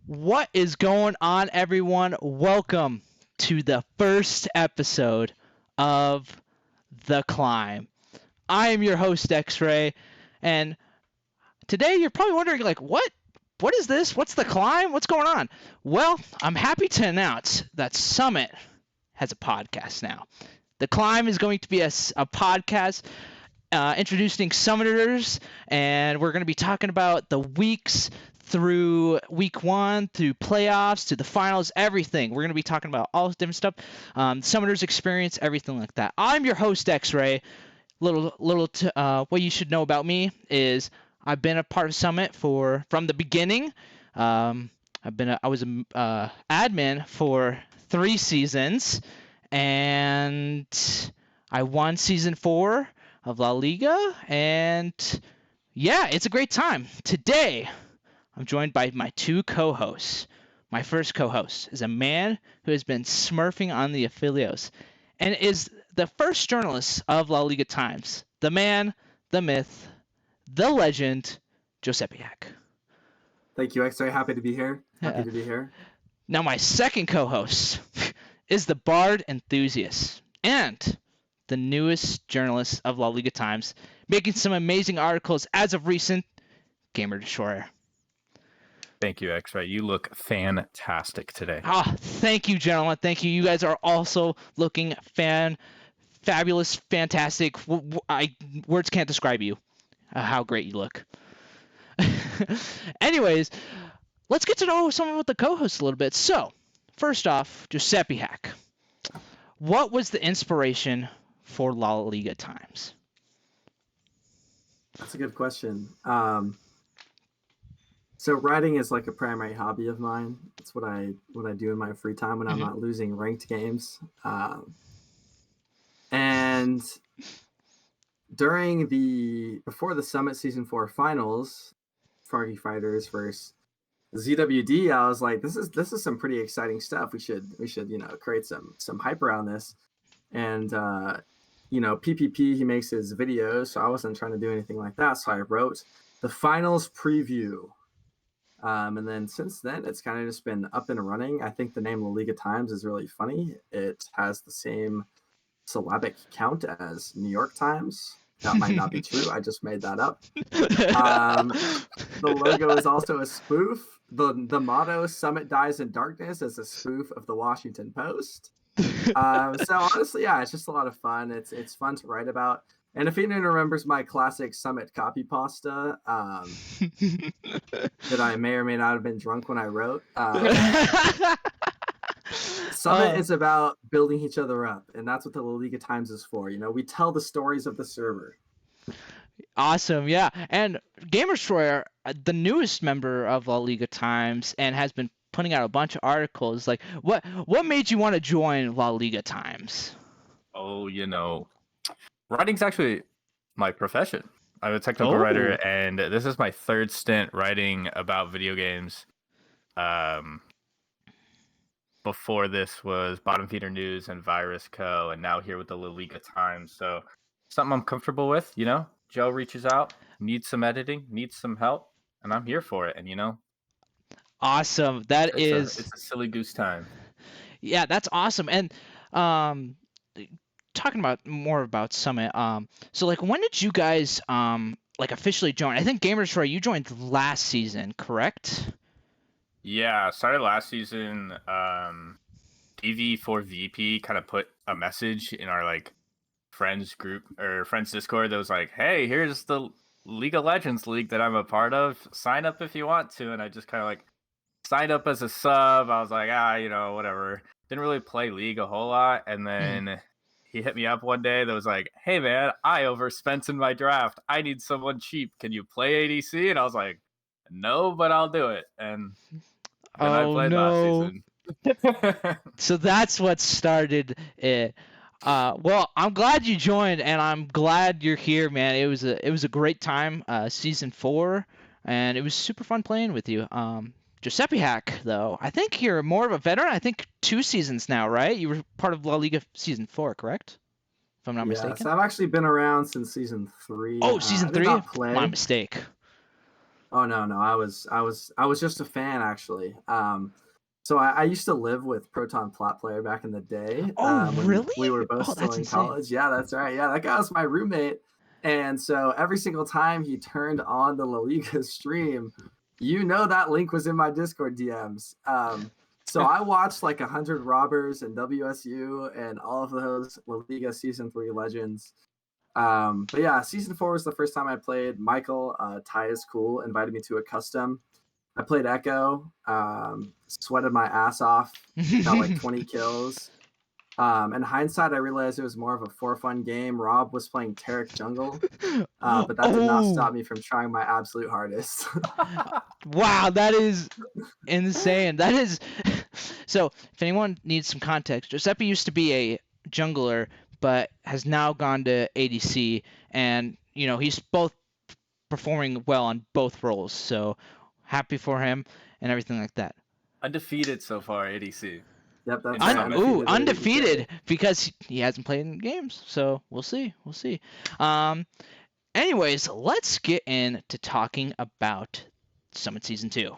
What is going on, everyone? Welcome to the first episode of The Climb. I am your host, XRAY, and today you're probably wondering, what is this? What's The Climb? What's going on? Well, I'm happy to announce that Summit has a podcast now. The Climb is going to be a podcast introducing summiters, and we're going to be talking about the weeks through week one, through playoffs, to the finals, everything. We're going to be talking about all this different stuff, summiters experience, everything like that. I'm your host, XRAY. What you should know about me is I've been a part of Summit from the beginning. I was an admin for 3 seasons, and I won season 4 of La Liga, and yeah, it's a great time. Today, I'm joined by my 2 co-hosts. My first co-host is a man who has been smurfing on the Afilios and is the first journalist of La Liga Times. The man, the myth, the legend, JosepiHack. Thank you, X-Ray. Happy to be here. Happy to be here. Now, my second co-host is the Bard enthusiast and the newest journalist of La Liga Times, making some amazing articles as of recent, Gamer Destroyer. Thank you, X-Ray. You look fantastic today. Thank you, gentlemen. Thank you. You guys are also looking fabulous, fantastic. Words can't describe you, how great you look. Anyways, let's get to know some of the co-hosts a little bit. So, first off, JosepiHack. What was the inspiration for La Liga Times? That's a good question. So writing is like a primary hobby of mine. It's what I do in my free time when I'm not losing ranked games. And before the Summit Season 4 finals, Froggy Fighters versus ZWD, I was like, this is some pretty exciting stuff. We should create some hype around this. And PPP, he makes his videos, so I wasn't trying to do anything like that. So I wrote the finals preview. And then since then, it's kind of just been up and running. I think the name La Liga Times is really funny. It has the same syllabic count as New York Times. That might not be true. I just made that up. The logo is also a spoof. The motto, Summit Dies in Darkness, is a spoof of the Washington Post. So honestly, yeah, it's just a lot of fun. It's fun to write about. And if anyone remembers my classic Summit copy pasta that I may or may not have been drunk when I wrote, Summit is about building each other up, and that's what the La Liga Times is for. We tell the stories of the server. Awesome, yeah. And Gamer Destroyer, the newest member of La Liga Times, and has been putting out a bunch of articles. Like, what made you want to join La Liga Times? Oh, writing's actually my profession. I'm a technical writer, and this is my 3rd stint writing about video games. Before this was Bottom Feeder News and Virus Co., and now here with the La Liga Times. So something I'm comfortable with. Joe reaches out, needs some editing, needs some help, and I'm here for it. And awesome. It's a silly goose time. Yeah, that's awesome. And talking about more about Summit, so when did you guys officially join? I think Gamer Destroyer, you joined last season, correct? Yeah, started last season. DV4VP kind of put a message in our friends group or friends Discord that was like, hey, here's the League of Legends league that I'm a part of. Sign up if you want to. And I just kind of signed up as a sub. I was like, whatever. Didn't really play League a whole lot. And then he hit me up one day that was like, hey man, I overspent in my draft. I need someone cheap. Can you play ADC? And I was like, no, but I'll do it. And I played last season. So that's what started it. Well, I'm glad you joined, and I'm glad you're here, man. It was a great time, season 4, and it was super fun playing with you. JosepiHack, though, I think you're more of a veteran. I think 2 seasons now, right? You were part of La Liga season 4, correct? If I'm not mistaken. So I've actually been around since season 3. Oh, season 3? My mistake. Oh no, I was just a fan actually. So I used to live with Proton Plot Player back in the day. Oh, When we really? were both Oh, still that's in insane. college. Yeah, that's right. Yeah, that guy was my roommate. And so every single time he turned on the La Liga stream, that link was in my Discord DMs. So I watched like 100 Robbers and WSU and all of those La Liga Season 3 legends. But yeah, Season 4 was the first time I played. Michael, Ty is cool, invited me to a custom. I played Echo, sweated my ass off, got like 20 kills. In hindsight, I realized it was more of a for fun game. Rob was playing Taric Jungle, but that did not stop Oh, me from trying my absolute hardest. wow, that is insane. That is so. If anyone needs some context, Giuseppe used to be a jungler, but has now gone to ADC, and he's both performing well on both roles. So happy for him and everything like that. Undefeated so far, ADC. Yep, that's In right. Summit. Undefeated because he hasn't played in games. So we'll see. We'll see. Anyways, let's get into talking about Summit Season 2.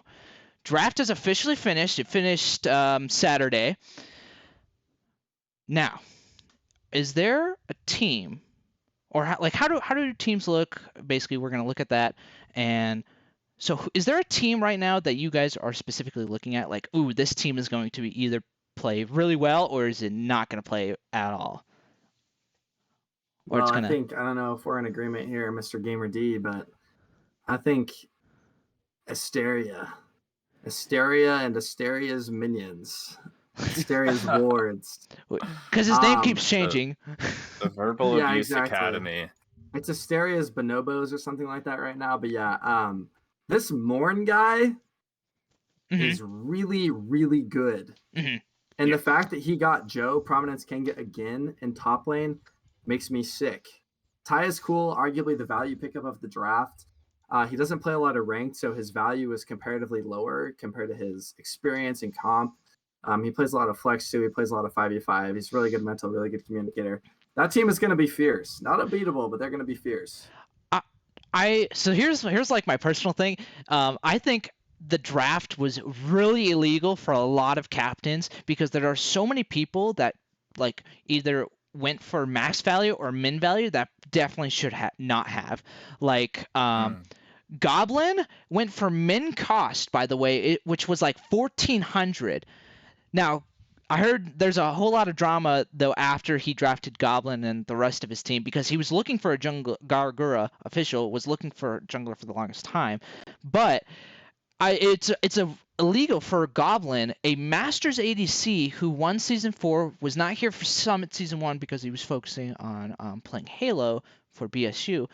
Draft is officially finished. It finished Saturday. Now, is there a team, or how do teams look? Basically, we're going to look at that. And so, is there a team right now that you guys are specifically looking at? Like, ooh, this team is going to either play really well, or is it not going to play at all? Or Well, it's I gonna. don't know if we're in agreement here, Mr. Gamer D, but I think Asteria and Asteria's minions, Asteria's wards. Because his name keeps changing. The Verbal Yeah, Abuse exactly. Academy. It's Asteria's bonobos or something like that right now. But yeah, this Morn guy is really, really good. Mm-hmm. And the fact that he got Joe, Prominence Kenga, again in top lane makes me sick. Ty is cool, arguably the value pickup of the draft. He doesn't play a lot of ranked, so his value is comparatively lower compared to his experience and comp. He plays a lot of flex too. He plays a lot of 5v5. He's really good mental, really good communicator. That team is going to be fierce. Not unbeatable, but they're going to be fierce. So here's like my personal thing. I think the draft was really illegal for a lot of captains because there are so many people that like either went for max value or min value that definitely should not have. Like Goblin went for min cost, by the way, which was like 1,400. Now, I heard there's a whole lot of drama though after he drafted Goblin and the rest of his team because he was looking for a jungler. Gargura official was looking for a jungler for the longest time, but it's illegal for Goblin, a Masters ADC who won Season 4, was not here for Summit Season 1 because he was focusing on playing Halo for BSU,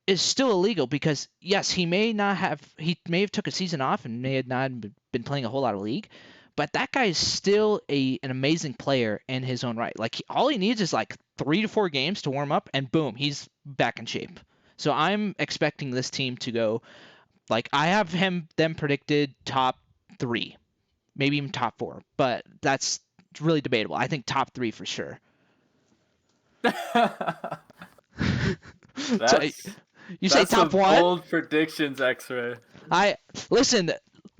is still illegal because yes, he may have took a season off and may have not been playing a whole lot of League. But that guy is still an amazing player in his own right. Like all he needs is like 3 to 4 games to warm up, and boom, he's back in shape. So I'm expecting this team to go, like I have them predicted top 3, maybe even top 4, but that's really debatable. I think top 3 for sure. You say top 1? Bold predictions, XRAY.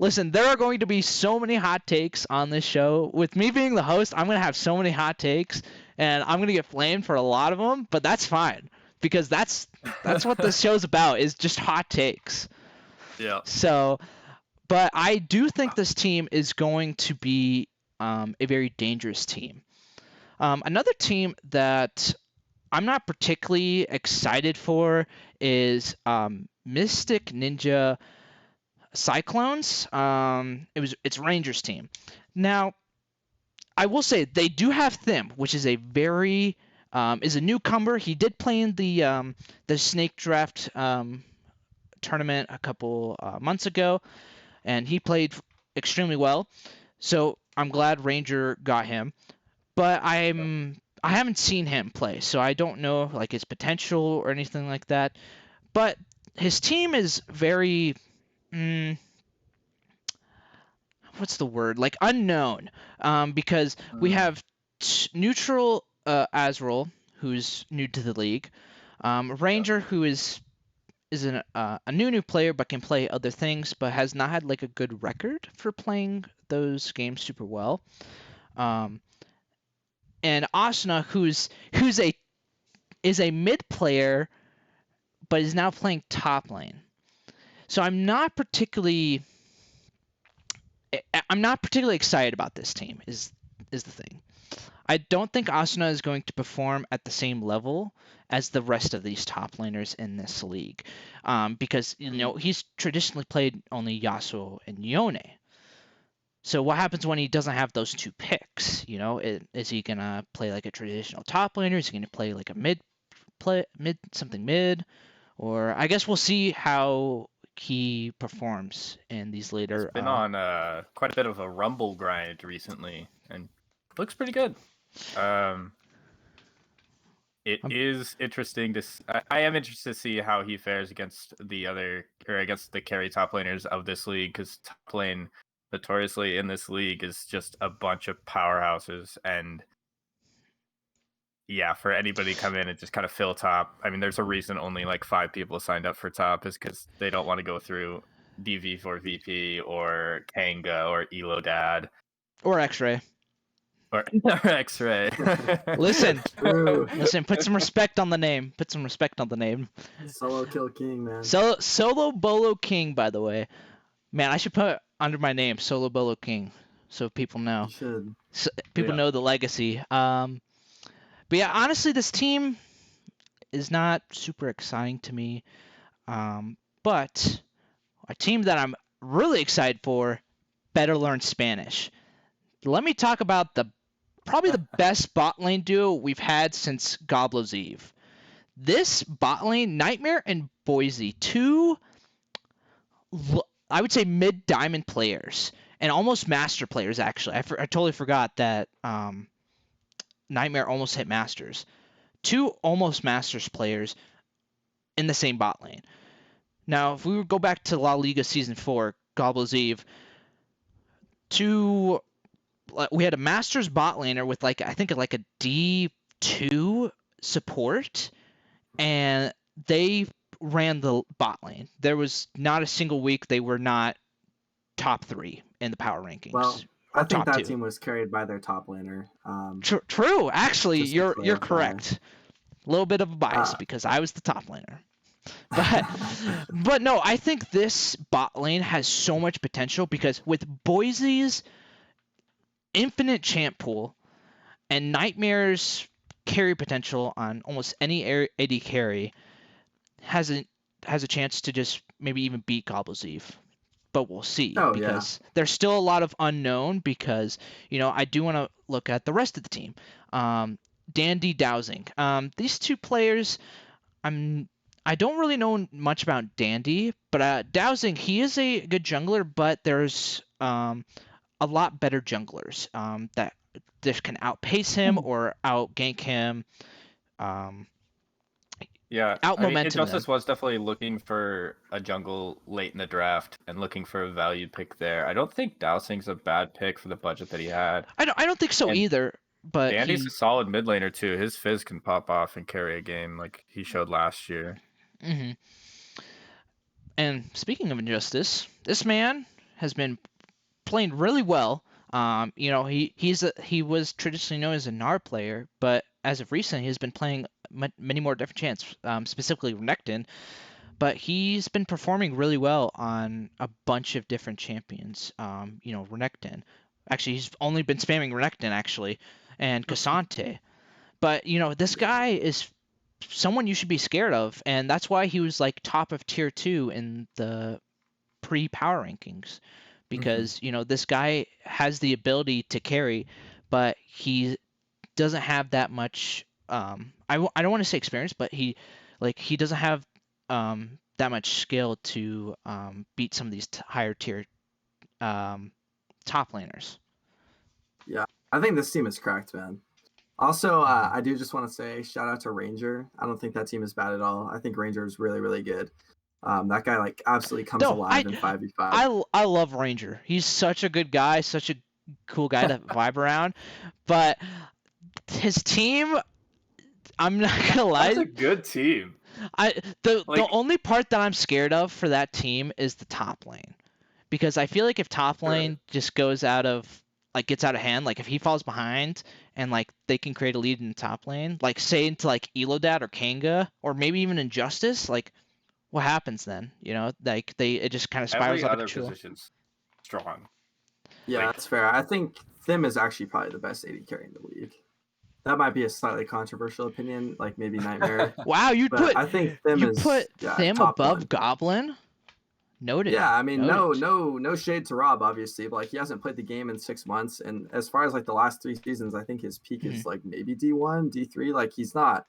Listen, there are going to be so many hot takes on this show. With me being the host, I'm going to have so many hot takes, and I'm going to get flamed for a lot of them, but that's fine, because that's what this show's about, is just hot takes. Yeah. So, but I do think this team is going to be a very dangerous team. Another team that I'm not particularly excited for is Mystic Ninja Cyclones. It's Rangers team. Now, I will say they do have Thim, which is a very is a newcomer. He did play in the Snake Draft tournament a couple months ago, and he played extremely well. So I'm glad Ranger got him, but I haven't seen him play, so I don't know like his potential or anything like that. But his team is very what's the word? Like unknown, because we have neutral Azrael, who's new to the league, Ranger, who is a new player, but can play other things, but has not had like a good record for playing those games super well. And Asuna, is a mid player, but is now playing top lane. So I'm not particularly excited about this team. Is the thing. I don't think Asuna is going to perform at the same level as the rest of these top laners in this league, because he's traditionally played only Yasuo and Yone. So what happens when he doesn't have those two picks? Is he gonna play like a traditional top laner? Is he gonna play like a mid, or I guess we'll see how he performs in these later. He's been on quite a bit of a rumble grind recently, and looks pretty good. It is interesting to. I am interested to see how he fares against against the carry top laners of this league, because top lane notoriously in this league is just a bunch of powerhouses, and yeah, for anybody to come in and just kind of fill top. I mean, there's a reason only like 5 people signed up for top, is because they don't want to go through DV for VP or Kanga or Elo Dad or XRAY. Or XRAY. Listen, put some respect on the name. Solo Kill King, man. Solo Bolo King, by the way. Man, I should put under my name Solo Bolo King, so people know. You should. So people know the legacy. But yeah, honestly, this team is not super exciting to me. But a team that I'm really excited for better learn Spanish. Let me talk about probably the best bot lane duo we've had since Goblo's Eve. This bot lane, Nightmare and Boise, two, I would say, mid-diamond players, and almost master players, actually. I totally forgot that Nightmare almost hit masters. Two almost masters players in the same bot lane. Now, if we go back to La Liga Season 4, Goblo's Eve, we had a Masters bot laner with I think a D2 support, and they ran the bot lane. There was not a single week they were not top 3 in the power rankings. Well, I think that 2. team was carried by their top laner. True. Actually, you're correct. A little bit of a bias because I was the top laner. But no, I think this bot lane has so much potential, because with Boise's infinite champ pool and Nightmare's carry potential on almost any AD carry, has a chance to just maybe even beat Goblo's Eve. But we'll see, because there's still a lot of unknown, because I do want to look at the rest of the team. Dandy, Dowsing. These two players, I don't really know much about Dandy, but Dowsing, he is a good jungler, but there's a lot better junglers that just can outpace him or outgank him. Injustice was definitely looking for a jungle late in the draft and looking for a value pick there. I don't think Dowsing's a bad pick for the budget that he had. I don't think so either. But Dandy's a solid mid laner too. His fizz can pop off and carry a game like he showed last year. Mm-hmm. And speaking of Injustice, this man has been playing really well. He was traditionally known as a Gnar player, but as of recent, he's been playing many more different champs, specifically Renekton. But he's been performing really well on a bunch of different champions. Renekton. Actually, he's only been spamming Renekton, actually, and Cassante. But, this guy is someone you should be scared of, and that's why he was top of tier 2 in the pre-power rankings. Because, this guy has the ability to carry, but he doesn't have that much I don't want to say experience, but he doesn't have that much skill to beat some of these higher tier top laners. Yeah, I think this team is cracked, man. Also, I do just want to say shout out to Ranger. I don't think that team is bad at all. I think Ranger is really, really good. That guy absolutely comes alive in 5v5. I love Ranger. He's such a good guy, such a cool guy to vibe around. But his team, I'm not gonna lie. That's a good team. The Like- only part that I'm scared of for that team is the top lane, because I feel like if top lane just gets out of hand, like if he falls behind and like they can create a lead in the top lane, like say into like Elodad or Kanga or maybe even Injustice, like what happens then? You know, like it just kind of spirals Every out of other control. position's strong. Yeah, Like- that's fair. I think Thim is actually probably the best AD carry in the league. That might be a slightly controversial opinion, like maybe Nightmare. Wow, But I think Thim you is put Thim top above one. Goblin? Noted. Yeah, I mean, Noted. no shade to Rob, obviously, but like he hasn't played the game in 6 months, and as far as like the last 3 seasons, I think his peak is like maybe D1, D3. Like he's not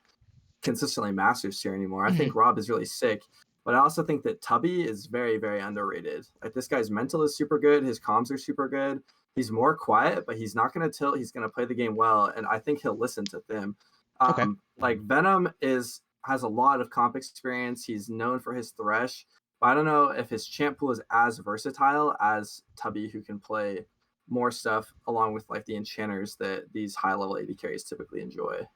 consistently Masters tier anymore. I think Rob is really sick, but I also think that Tubby is very, very underrated. Like this guy's mental is super good, his comms are super good. He's more quiet, but he's not going to tilt. He's going to play the game well, and I think he'll listen to them. Okay. Like Venom has a lot of comp experience. He's known for his Thresh. But I don't know if his champ pool is as versatile as Tubby, who can play more stuff along with like the enchanters that these high level AD carries typically enjoy.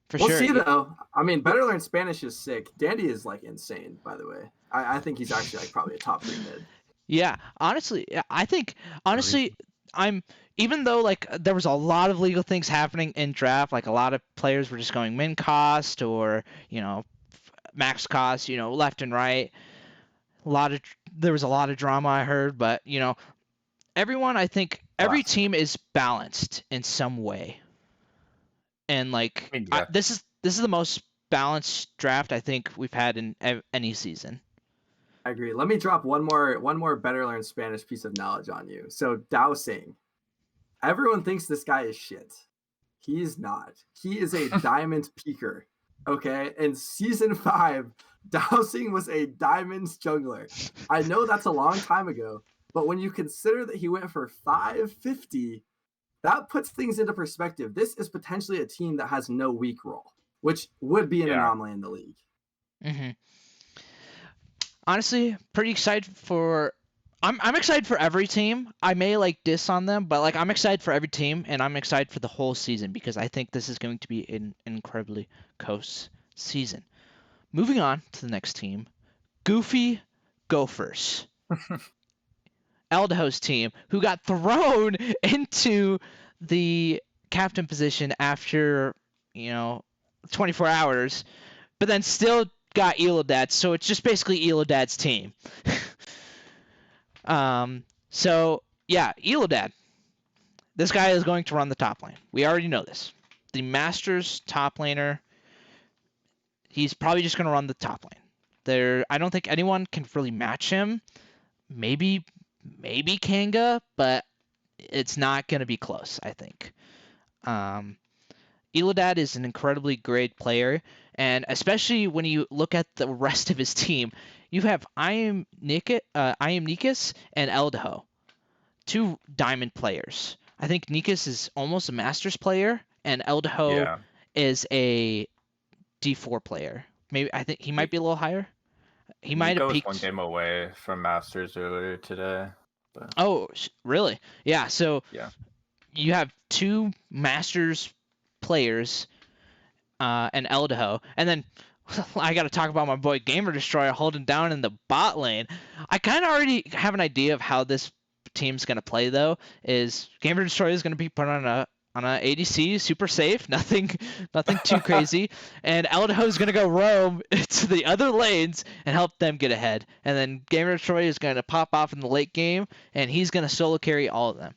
For We'll sure. see though. I mean, Better Learn Spanish is sick. Dandy is like insane, by the way. I think he's actually like probably a top 3 mid. Yeah, honestly, I think I'm even though like there was a lot of legal things happening in draft, like a lot of players were just going min cost or max cost, left and right. There was a lot of drama I heard, but everyone, I think every team is balanced in some way, and like this is the most balanced draft I think we've had in any season. I agree. Let me drop one more Better Learn Spanish piece of knowledge on you. So Dowsing, everyone thinks this guy is shit. He's not. He is a diamond peaker. Okay, in season 5, Dowsing was a diamonds jungler. I know that's a long time ago, but when you consider that he went for 550, that puts things into perspective. This is potentially a team that has no weak role, which would be an anomaly in the league. Mm-hmm. Honestly, pretty excited for. I'm excited for every team. I may like diss on them, but like I'm excited for every team, and I'm excited for the whole season because I think this is going to be an incredibly close season. Moving on to the next team, Goofy Gophers. Eldaho's team, who got thrown into the captain position after 24 hours, but then still got Elodad, so it's just basically Elodad's team. So yeah, Elodad. This guy is going to run the top lane. We already know this. The Masters top laner. He's probably just going to run the top lane. I don't think anyone can really match him. Maybe Kanga, but it's not going to be close, I think. Elodad is an incredibly great player, and especially when you look at the rest of his team, you have I am Nikas and Eldaho, 2 diamond players. I think Nikas is almost a Masters player, and Eldaho is a D4 player. Maybe I think he might be a little higher. He might have peaked. Was one game away from Masters earlier today. But... Oh, really? Yeah. So you have 2 Masters players and Eldaho, and then I got to talk about my boy Gamer Destroyer holding down in the bot lane. I kind of already have an idea of how this team's gonna play though. Is Gamer Destroyer is gonna be put on a ADC, super safe, nothing too crazy, and Eldaho is gonna go roam to the other lanes and help them get ahead, and then Gamer Destroyer is gonna pop off in the late game, and he's gonna solo carry all of them.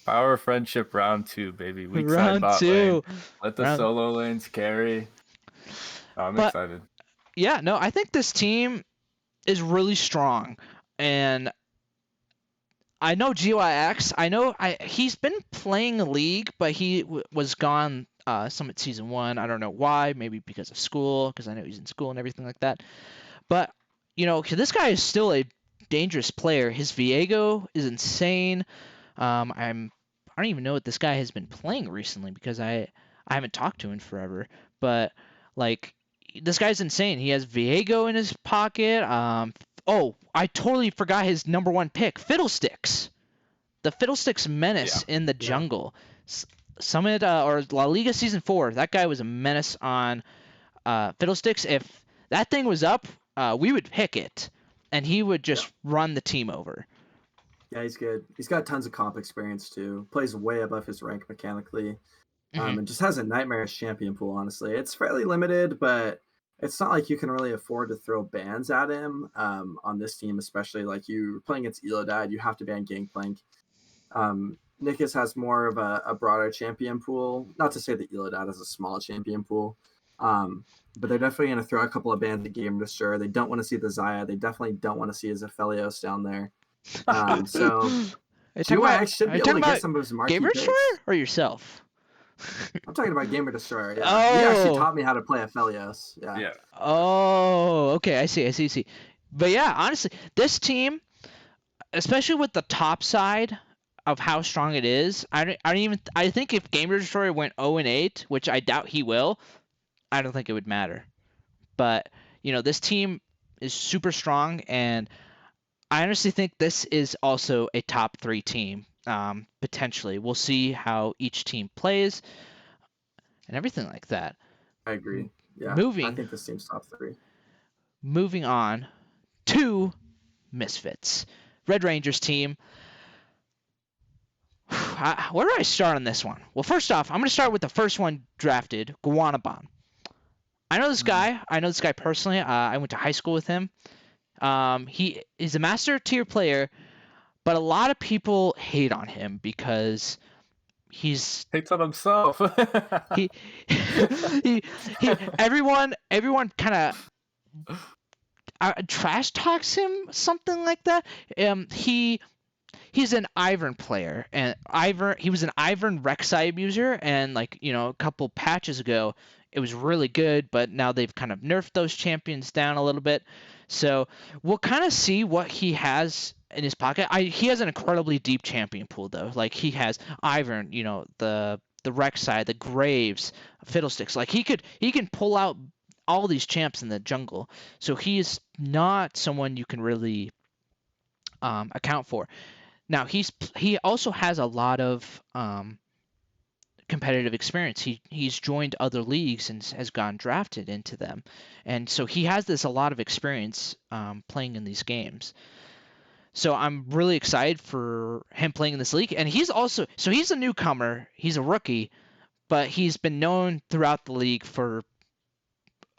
Power Friendship round 2, baby. Weak round side bot 2. lane. Let the solo lanes carry. I'm excited. Yeah, no, I think this team is really strong, and I know GYX. I know he's been playing a league, but he was gone Summit Season 1. I don't know why. Maybe because of school, because I know he's in school and everything like that. But, this guy is still a dangerous player. His Viego is insane. I don't even know what this guy has been playing recently because I haven't talked to him forever. But, like, this guy's insane. He has Viego in his pocket. Oh, I totally forgot his number 1 pick, Fiddlesticks. The Fiddlesticks menace in the jungle. Summit or La Liga Season 4, that guy was a menace on Fiddlesticks. If that thing was up, we would pick it, and he would just run the team over. Yeah, he's good. He's got tons of comp experience too. Plays way above his rank mechanically. And just has a nightmarish champion pool, honestly. It's fairly limited, but it's not like you can really afford to throw bans at him on this team, especially like you're playing against Elodad, you have to ban Gangplank. Nikus has more of a broader champion pool. Not to say that Elodad has a small champion pool, but they're definitely going to throw a couple of bans at Gamer Destroyer. They don't want to see the Zaya. They definitely don't want to see his Aphelios down there. So GYX should be able to get some of his marquee Gamer picks. Destroyer or yourself? I'm talking about Gamer Destroyer. Yeah. Oh. He actually taught me how to play Aphelios. Yeah. Oh, okay. I see. But yeah, honestly, this team, especially with the top side of how strong it is, I think if Gamer Destroyer went 0-8, which I doubt he will, I don't think it would matter. But this team is super strong, and I honestly think this is also a top 3 team. Potentially, we'll see how each team plays and everything like that. I agree. Yeah, I think this team's top 3. Moving on to Misfits, Red Rangers team. Where do I start on this one? Well, first off, I'm going to start with the first one drafted, Guanabon. I know this guy. I know this guy personally. I went to high school with him. He is a master tier player, but a lot of people hate on him because he's hates on himself. everyone kind of trash talks him, something like that. He's an Ivern player, and he was an Ivern Rek'Sai abuser, and a couple patches ago it was really good, but now they've kind of nerfed those champions down a little bit. So we'll kind of see what he has in his pocket. He has an incredibly deep champion pool, though. Like, he has Ivern, the Rek'Sai, the Graves, Fiddlesticks. Like, he can pull out all these champs in the jungle. So he is not someone you can really account for. Now, he also has a lot of competitive experience. He's joined other leagues and has gone drafted into them, and so he has a lot of experience playing in these games. So I'm really excited for him playing in this league. And he's a newcomer. He's a rookie, but he's been known throughout the league for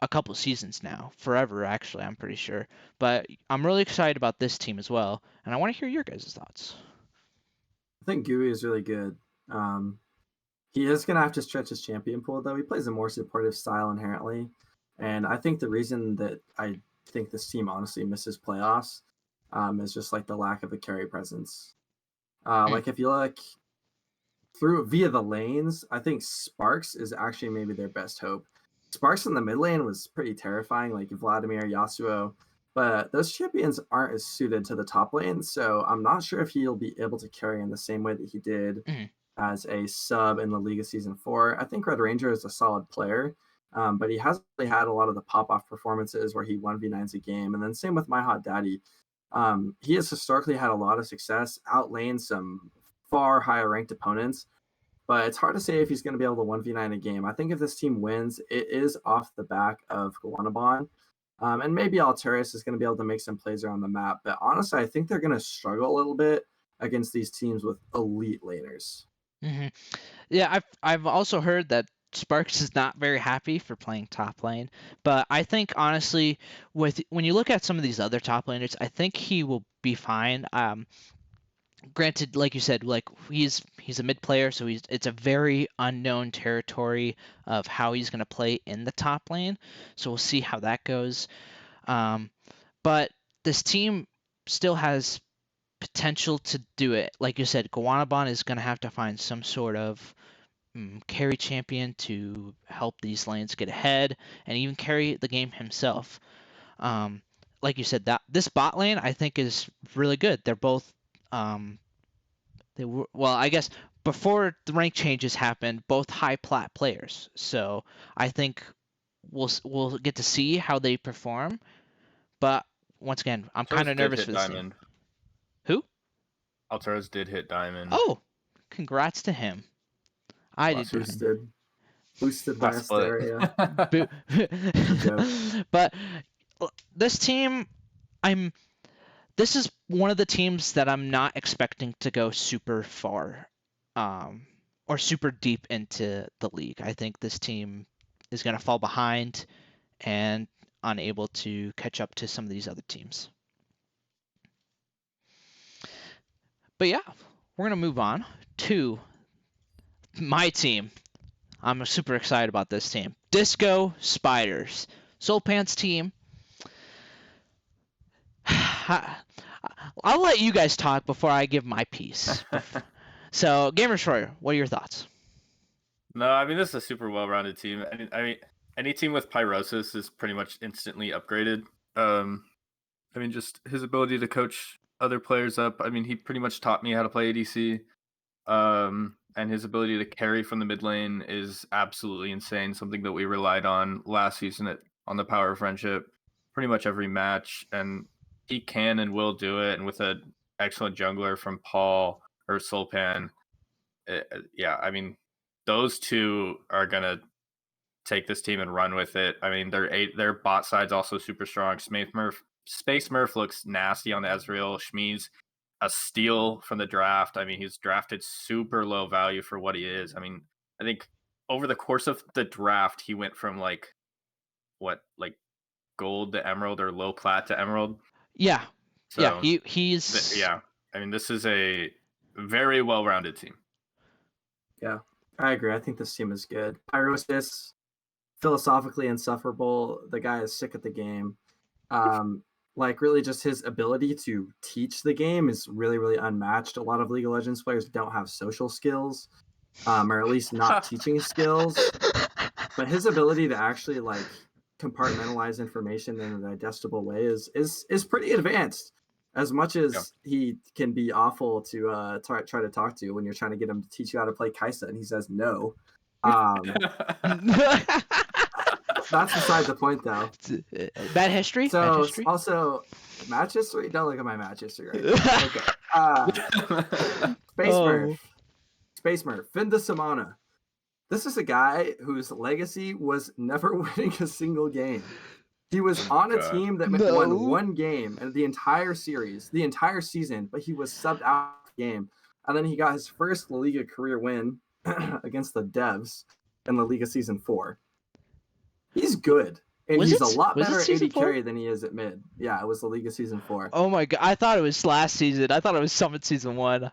a couple seasons now, forever actually, I'm pretty sure. But I'm really excited about this team as well, and I want to hear your guys' thoughts. I think Gui is really good. He is going to have to stretch his champion pool, though. He plays a more supportive style inherently. And I think the reason that I think this team honestly misses playoffs is just the lack of a carry presence. If you look via the lanes, I think Sparks is actually maybe their best hope. Sparks in the mid lane was pretty terrifying, like Vladimir, Yasuo. But those champions aren't as suited to the top lane, so I'm not sure if he'll be able to carry in the same way that he did as a sub in the League of Season 4. I think Red Ranger is a solid player, but he hasn't really had a lot of the pop-off performances where he 1v9s a game. And then same with My Hot Daddy. He has historically had a lot of success, outlaned some far higher ranked opponents, but it's hard to say if he's going to be able to 1v9 a game. I think if this team wins, it is off the back of Guanabon. And maybe Alteris is going to be able to make some plays around the map. But honestly, I think they're going to struggle a little bit against these teams with elite laners. Mm-hmm. Yeah, I've also heard that Sparks is not very happy for playing top lane. But I think, honestly, when you look at some of these other top laners, I think he will be fine. Granted, like you said, he's a mid player, so it's a very unknown territory of how he's going to play in the top lane. So we'll see how that goes. But this team still has potential to do it. Like you said, Guanabon is going to have to find some sort of carry champion to help these lanes get ahead and even carry the game himself. Like you said, that this bot lane I think is really good. They're both I guess before the rank changes happened, both high plat players. So I think we'll get to see how they perform. But once again, I'm kind of nervous for this team. Who? Alteris did hit Diamond. Oh, congrats to him. I did not. Boosted by Asteria. But this team, this is one of the teams that I'm not expecting to go super far, or super deep into the league. I think this team is going to fall behind and unable to catch up to some of these other teams. But yeah, we're going to move on to my team. I'm super excited about this team. Disco Spiders. Soulpan's team. I'll let you guys talk before I give my piece. So, Gamer Destroyer, what are your thoughts? No, I mean, this is a super well-rounded team. I mean, any team with Pyrosis is pretty much instantly upgraded. I mean, just his ability to coach other players up. I mean, he pretty much taught me how to play ADC. And his ability to carry from the mid lane is absolutely insane. Something that we relied on last season on the Power of Friendship, pretty much every match. And he can and will do it. And with an excellent jungler from Paul or Soulpan, yeah, I mean, those two are gonna take this team and run with it. I mean, their bot side's also super strong. Space Murph looks nasty on Ezreal. Shmi's a steal from the draft. I mean, he's drafted super low value for what he is. I mean, I think over the course of the draft, he went from like gold to emerald or low plat to emerald. Yeah. So, yeah, he's yeah. I mean, this is a very well-rounded team. Yeah, I agree. I think this team is good. Pyrosis, philosophically insufferable. The guy is sick at the game. Like really just his ability to teach the game is really, really unmatched. A lot of League of Legends players don't have social skills, or at least not teaching skills. But his ability to actually like compartmentalize information in a digestible way is pretty advanced. As much as he can be awful to try to talk to when you're trying to get him to teach you how to play Kai'Sa, and he says no. That's beside the point, though. Bad history. So Bad history? also, match history. Don't look at my match history right now. Okay. Space Murph, Finda Samana. This is a guy whose legacy was never winning a single game. He was on a team that won one game in the entire season, but he was subbed out of the game. And then he got his first La Liga career win against the Devs in La Liga Season 4. He's good. And he's a lot better at AD carry than he is at mid. Yeah, it was La Liga Season 4. Oh my god, I thought it was last season. I thought it was Summit Season 1.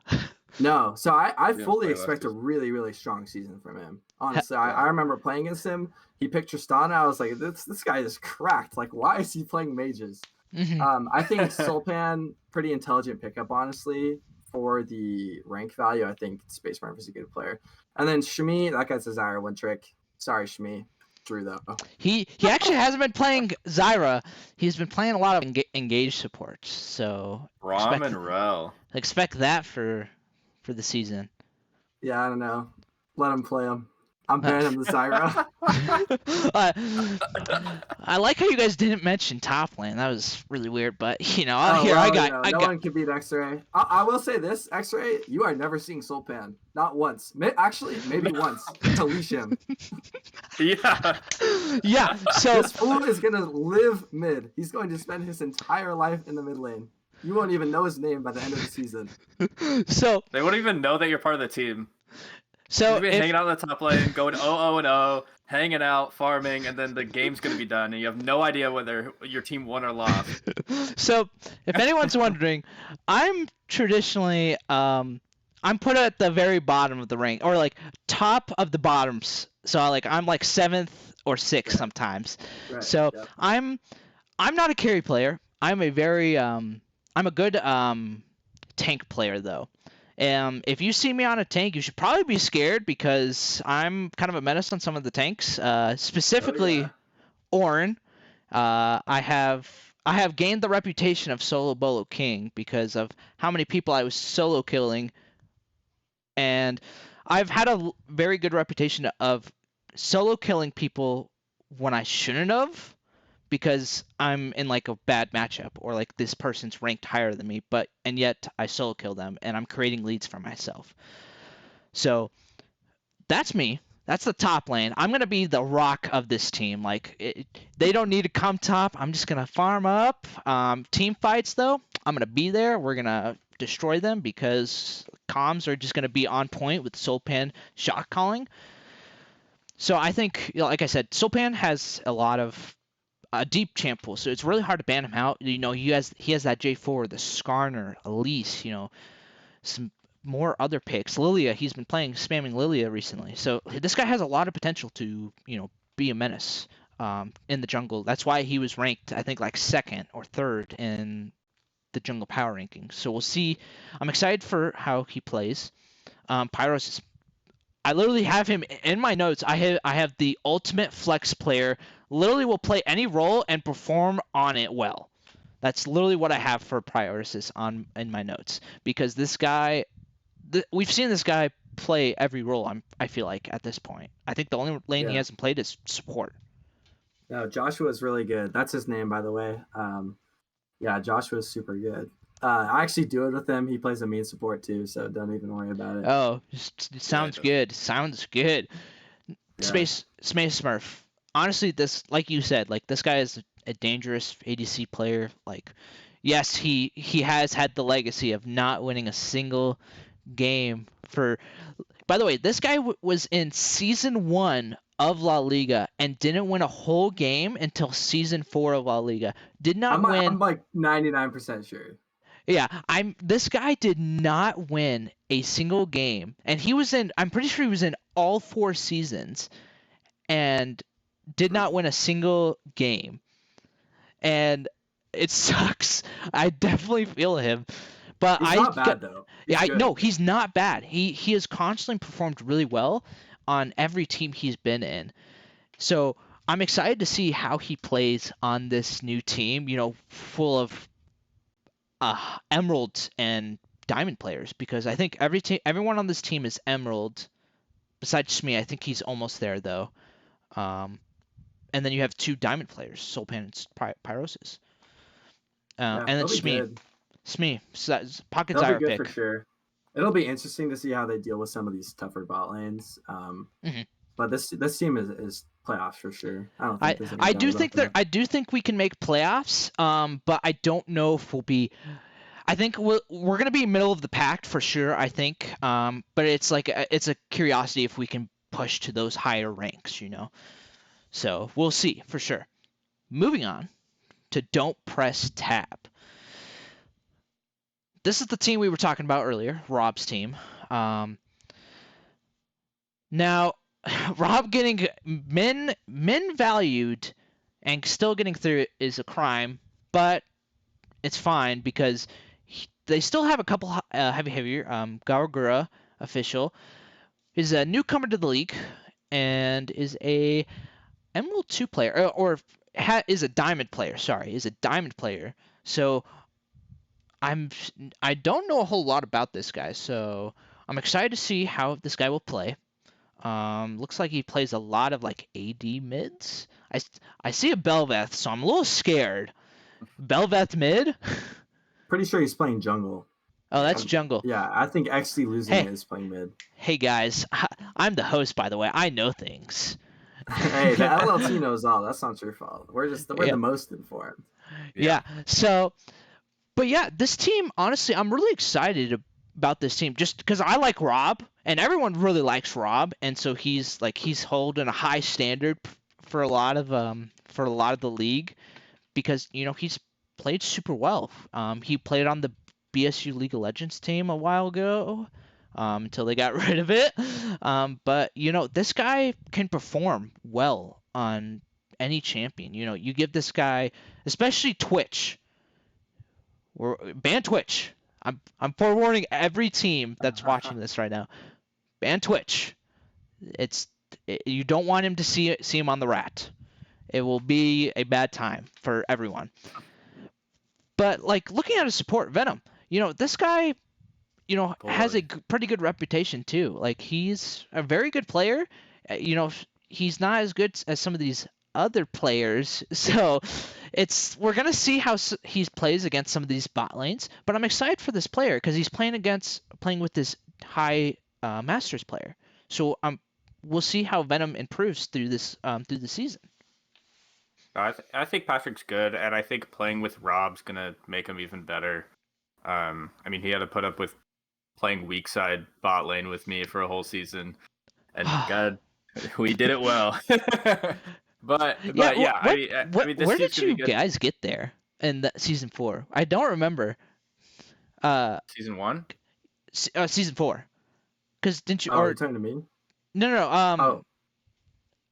No, so I fully expect a really, really strong season from him. Honestly, I remember playing against him. He picked Tristana. I was like, this guy is cracked. Like, why is he playing mages? Mm-hmm. I think Soulpan, pretty intelligent pickup, honestly, for the rank value. I think Space Murph is a good player. And then Shmi, that guy's a Zyra one trick. Sorry, Shmi. Drew, though. He actually hasn't been playing Zyra. He's been playing a lot of engaged supports. So Rom and Rel. Expect that for the season. Yeah, I don't know. Let him play him. I'm banning the Zyra. I like how you guys didn't mention top lane. That was really weird, but no one can beat XRAY. I will say this, XRAY, you are never seeing Soulpan. Not once. Actually, maybe once. To leash him. Yeah. Yeah. So this fool is gonna live mid. He's going to spend his entire life in the mid lane. You won't even know his name by the end of the season. So they won't even know that you're part of the team. So you'll be hanging out on the top lane, going 0-0-0, hanging out, farming, and then the game's gonna be done, and you have no idea whether your team won or lost. So, if anyone's wondering, I'm traditionally I'm put at the very bottom of the rank, or like top of the bottoms. So I'm like 7th or 6th sometimes. Right, so yeah. I'm not a carry player. I'm a very I'm a good tank player though. If you see me on a tank, you should probably be scared because I'm kind of a menace on some of the tanks. Specifically, Ornn. I have gained the reputation of Solo Bolo King because of how many people I was solo killing, and I've had a very good reputation of solo killing people when I shouldn't have, because I'm in like a bad matchup or like this person's ranked higher than me, and yet I solo kill them and I'm creating leads for myself. So That's me. That's the top lane. I'm gonna be the rock of this team. They don't need to come top. I'm just gonna farm up. Team fights though, I'm gonna be there. We're gonna destroy them because comms are just gonna be on point with Soulpan shot calling. So I think, like I said, Soulpan has a lot of a deep champ pool, so it's really hard to ban him out. He has that J4, the Skarner, Elise, some more other picks. Lilia, he's been spamming Lilia recently. So this guy has a lot of potential to, be a menace in the jungle. That's why he was ranked, I think, like second or third in the jungle power rankings. So we'll see. I'm excited for how he plays. Pyros, I literally have him in my notes. I have the ultimate flex player. Literally will play any role and perform on it well. That's literally what I have for Pyrosis in my notes, because this guy, we've seen this guy play every role. I feel like at this point, I think the only lane he hasn't played is support. No, Joshua's really good. That's his name, by the way. Yeah, Joshua's super good. I actually do it with him. He plays a main support too, so don't even worry about it. Oh, it sounds good. Sounds good. Yeah. Space Smurf. Honestly, this, like you said, like this guy is a dangerous ADC player. Like, yes, he has had the legacy of not winning a single game for. By the way, this guy was in season 1 of La Liga and didn't win a whole game until season 4 of La Liga. Did not win. I'm like 99% sure. Yeah, this guy did not win a single game, and I'm pretty sure he was in all 4 seasons and did not win a single game. And it sucks. I definitely feel him. But he's not bad though. He's not bad. He has constantly performed really well on every team he's been in. So I'm excited to see how he plays on this new team, full of Emerald and Diamond players, because I think everyone on this team is Emerald, besides me. I think he's almost there though. And then you have 2 Diamond players, Soulpan and Pyrosis. And then Smee. So Pocket's our pick. For sure. It'll be interesting to see how they deal with some of these tougher bot lanes. But this team is playoffs for sure. I do think we can make playoffs. But I don't know if we'll be. I think we're gonna be middle of the pack for sure. I think. But it's it's a curiosity if we can push to those higher ranks. So we'll see for sure. Moving on to Don't Press Tab. This is the team we were talking about earlier, Rob's team. Now, Rob getting min valued and still getting through is a crime, but it's fine because they still have a couple heavy hitter. Gawagura official is a newcomer to the league and is a Emerald 2 player, is a Diamond player. Sorry, is a Diamond player. So I don't know a whole lot about this guy, so I'm excited to see how this guy will play. Looks like he plays a lot of AD mids. I see a Belveth, so I'm a little scared. Belveth mid? Pretty sure he's playing jungle. Oh, that's jungle. Yeah, I think XC losing is playing mid. Hey guys, I'm the host, by the way. I know things. Hey, the LLT knows all. That's not your fault. We're the most informed. Yeah. So, but yeah, this team, honestly, I'm really excited about this team just because I like Rob, and everyone really likes Rob, and so he's holding a high standard for a lot of the league because he's played super well. He played on the BSU League of Legends team a while ago. Until they got rid of it. But, this guy can perform well on any champion. You give this guy, especially Twitch, or ban Twitch. I'm forewarning every team that's watching this right now. Ban Twitch. You don't want him to see him on the rat. It will be a bad time for everyone. But, looking at his support, Venom, this guy... has a pretty good reputation too. He's a very good player. He's not as good as some of these other players. So we're gonna see how he plays against some of these bot lanes. But I'm excited for this player because he's playing with this high Masters player. So I'm we'll see how Venom improves through the season. I think Patrick's good, and I think playing with Rob's gonna make him even better. I mean, he had to put up with playing weak side bot lane with me for a whole season, and God, we did it well. but yeah, I mean, this where team's did gonna you be good. guys get there in season 4? I don't remember. Season 1? Season 4. Because didn't you? Oh, Or you're talking to me? no.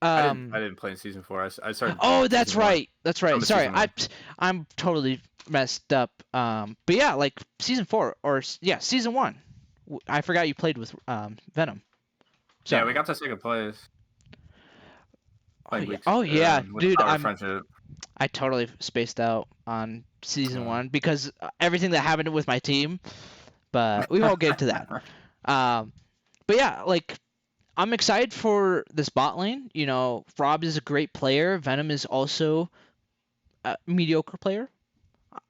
I didn't play in season 4. I started. Oh, that's season 1. right. That's right. Sorry, Season 1. I'm totally messed up. But yeah, like season 4 or yeah, season 1. I forgot you played with Venom. So, Yeah, we got to second place. Oh yeah, dude. Friendship. I totally spaced out on season 1 because everything that happened with my team. But we won't get into that. But yeah, like I'm excited for this bot lane. You know, Rob is a great player. Venom is also a mediocre player.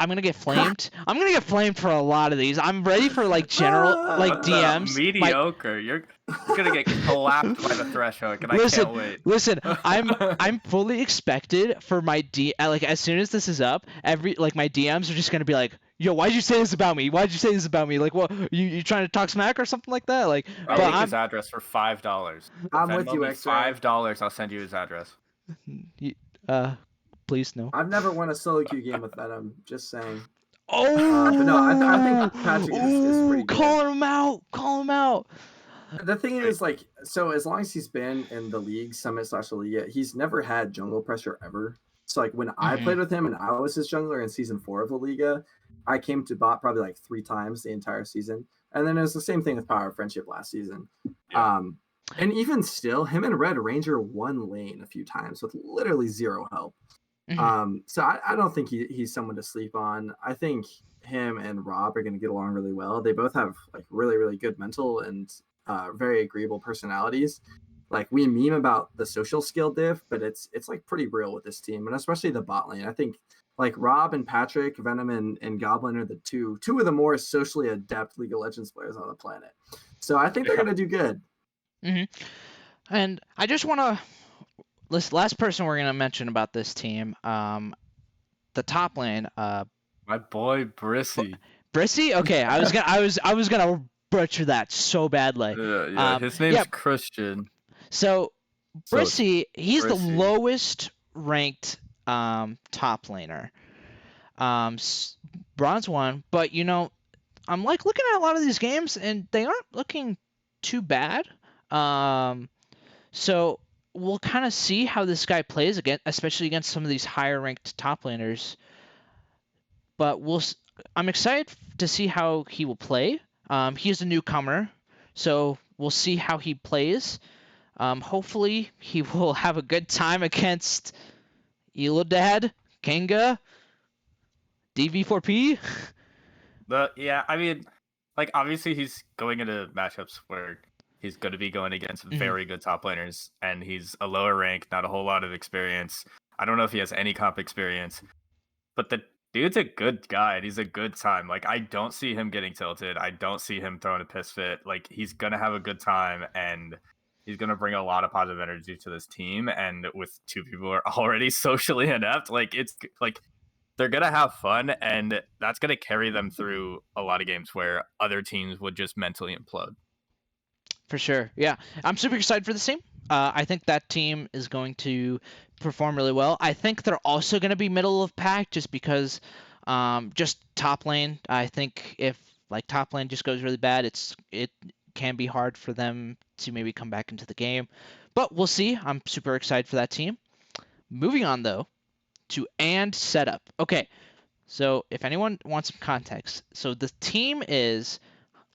I'm gonna get flamed. I'm gonna get flamed for a lot of these. I'm ready for like general like DMs. Mediocre. You're gonna get collapsed by the threshold, and I can't wait. Listen, I'm fully expected for my like as soon as this is up, my DMs are just gonna be like, yo, why'd you say this about me? Why'd you say this about me? Like, what you trying to talk smack or something like that? Like, I'll link his address for $5. I'm with you, XRAY. $5. I'll send you his address. Please no. I've never won a solo queue game with Venom. Just saying. Oh, but no, I think Patrick is pretty good. Call him out. The thing is, like, so as long as he's been in the league, Summit/Liga, he's never had jungle pressure ever. So, like, when I played with him and I was his jungler in season 4 of the Liga, I came to bot probably like 3 times the entire season. And then it was the same thing with Power of Friendship last season. Yeah. And even still, him and Red Ranger won lane a few times with literally 0 help. So I don't think he's someone to sleep on. I think him and Rob are going to get along really well. They both have like really, really good mental and very agreeable personalities. Like we meme about the social skill diff, but it's like pretty real with this team, and especially the bot lane. I think like Rob and Patrick, Venom and Goblin are the two of the more socially adept League of Legends players on the planet. So I think they're going to do good. And I just want to. This last person we're gonna mention about this team, the top lane. My boy Brissy. Brissy? Okay, I was gonna butcher that so badly. Yeah, his name's Christian. So Brissy, he's the lowest ranked top laner, bronze 1. But you know, I'm like looking at a lot of these games and they aren't looking too bad. So we'll kind of see how this guy plays again, especially against some of these higher ranked top laners. But I'm excited to see how he will play. He's a newcomer, so we'll see how he plays. Hopefully he will have a good time against Eladad, Kanga, DV4P. Yeah, I mean, like obviously he's going into matchups where he's going to be going against very good top laners, and he's a lower rank, not a whole lot of experience. I don't know if he has any comp experience, but the dude's a good guy, and he's a good time. Like, I don't see him getting tilted. I don't see him throwing a piss fit. Like, he's going to have a good time, and he's going to bring a lot of positive energy to this team. And with 2 people who are already socially inept, like, it's like they're going to have fun, and that's going to carry them through a lot of games where other teams would just mentally implode. For sure. Yeah. I'm super excited for this team. I think that team is going to perform really well. I think they're also going to be middle of pack just because just top lane. I think if like top lane just goes really bad, it can be hard for them to maybe come back into the game. But we'll see. I'm super excited for that team. Moving on though to and setup. Okay. So if anyone wants some context, so the team is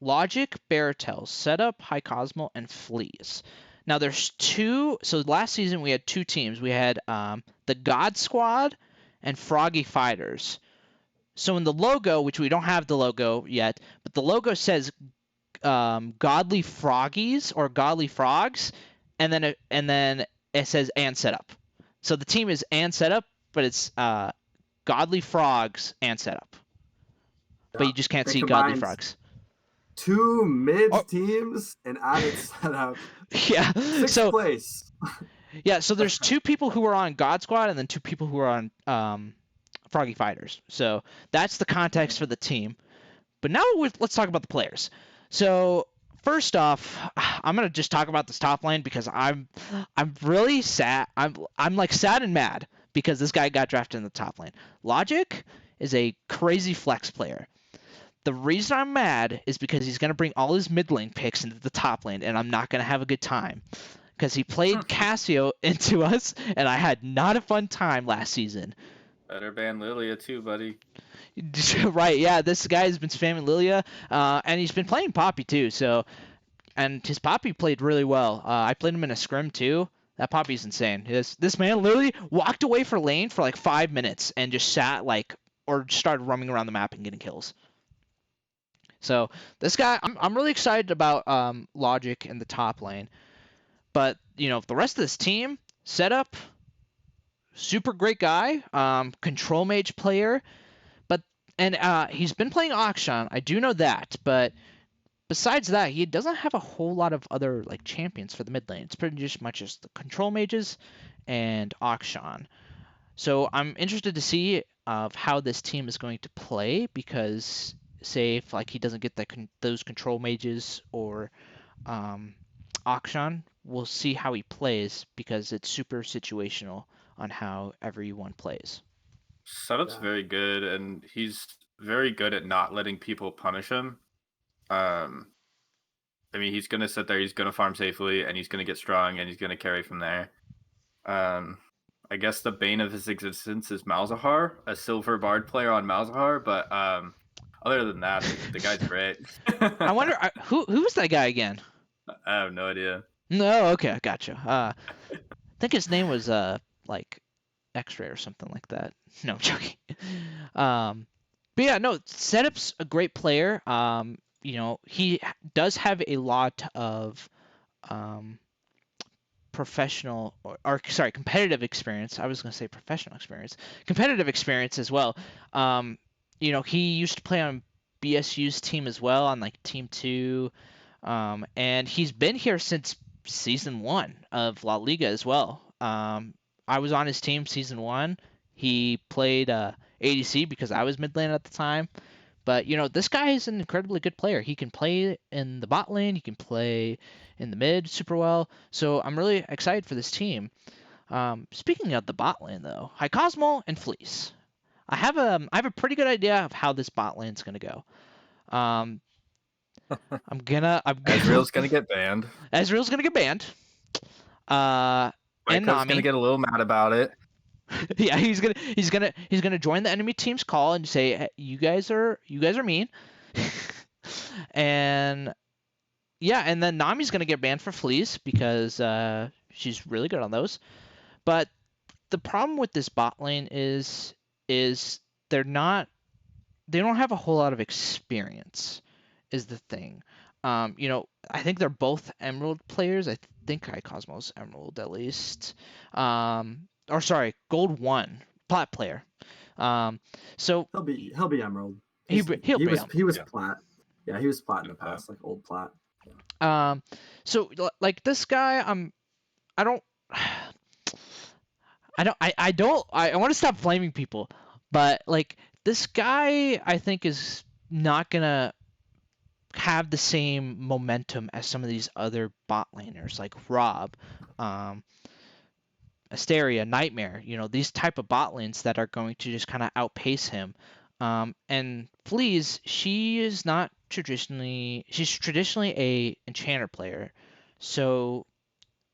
Logic, Baratel, Setup, High Cosmo, and Fleas. Now there's 2. So last season we had 2 teams. We had the God Squad and Froggy Fighters. So in the logo, which we don't have the logo yet, but the logo says Godly Froggies or Godly Frogs, and then it says and Setup. So the team is and Setup, but it's Godly Frogs and Setup. But you just can't see Godly Frogs. 2 mid teams and added setup. Yeah. 6th place. Yeah, so there's 2 people who are on God Squad and then 2 people who are on Froggy Fighters. So that's the context for the team. But now let's talk about the players. So first off, I'm gonna just talk about this top lane because I'm really sad. I'm like sad and mad because this guy got drafted in the top lane. Logic is a crazy flex player. The reason I'm mad is because he's gonna bring all his mid lane picks into the top lane, and I'm not gonna have a good time. Because he played Cassio into us, and I had not a fun time last season. Better ban Lilia too, buddy. Right, yeah, this guy has been spamming Lilia, and he's been playing Poppy too. So, and his Poppy played really well. I played him in a scrim too. That Poppy's insane. This man literally walked away for lane for like 5 minutes and just sat or started roaming around the map and getting kills. So this guy, I'm really excited about Logic in the top lane. But the rest of this team setup, super great guy, control mage player, and he's been playing Akshan. I do know that, but besides that, he doesn't have a whole lot of other champions for the mid lane. It's pretty much just the control mages and Akshan. So I'm interested to see of how this team is going to play because say if he doesn't get those control mages or Akshan, we'll see how he plays because it's super situational on how everyone plays. Setup's very good, and he's very good at not letting people punish him. I mean, he's gonna sit there, he's gonna farm safely, and he's gonna get strong, and he's gonna carry from there. I guess the bane of his existence is Malzahar, a silver bard player on Malzahar, but other than that, the guy's great. I wonder who's that guy again? I have no idea. No, okay, gotcha. I think his name was XRAY or something like that. No, I'm joking. But yeah, no, Setup's a great player. He does have a lot of competitive experience. I was going to say professional experience. Competitive experience as well. He used to play on BSU's team as well on Team 2. And he's been here since season 1 of La Liga as well. I was on his team season 1. He played ADC because I was mid lane at the time. But, this guy is an incredibly good player. He can play in the bot lane. He can play in the mid super well. So I'm really excited for this team. Speaking of the bot lane, though, Cosmo and Fleece. I have a pretty good idea of how this bot lane's going to go. Ezreal's gonna get banned. Ezreal's gonna get banned. And Nami's gonna get a little mad about it. Yeah, he's gonna join the enemy team's call and say, hey, you guys are mean. And yeah, and then Nami's gonna get banned for fleas because she's really good on those. But the problem with this bot lane is they don't have a whole lot of experience is the thing. I think they're both Emerald players. I think Cosmo's Emerald at least. Or sorry, Gold 1 Plat player. So he'll be Emerald. He was Plat. Yeah, he was Plat in the past, old Plat. So this guy, I want to stop blaming people, but this guy I think is not gonna have the same momentum as some of these other bot laners like Rob, Asteria, Nightmare, these type of bot lanes that are going to just kind of outpace him. And Fleas, she's traditionally a enchanter player. So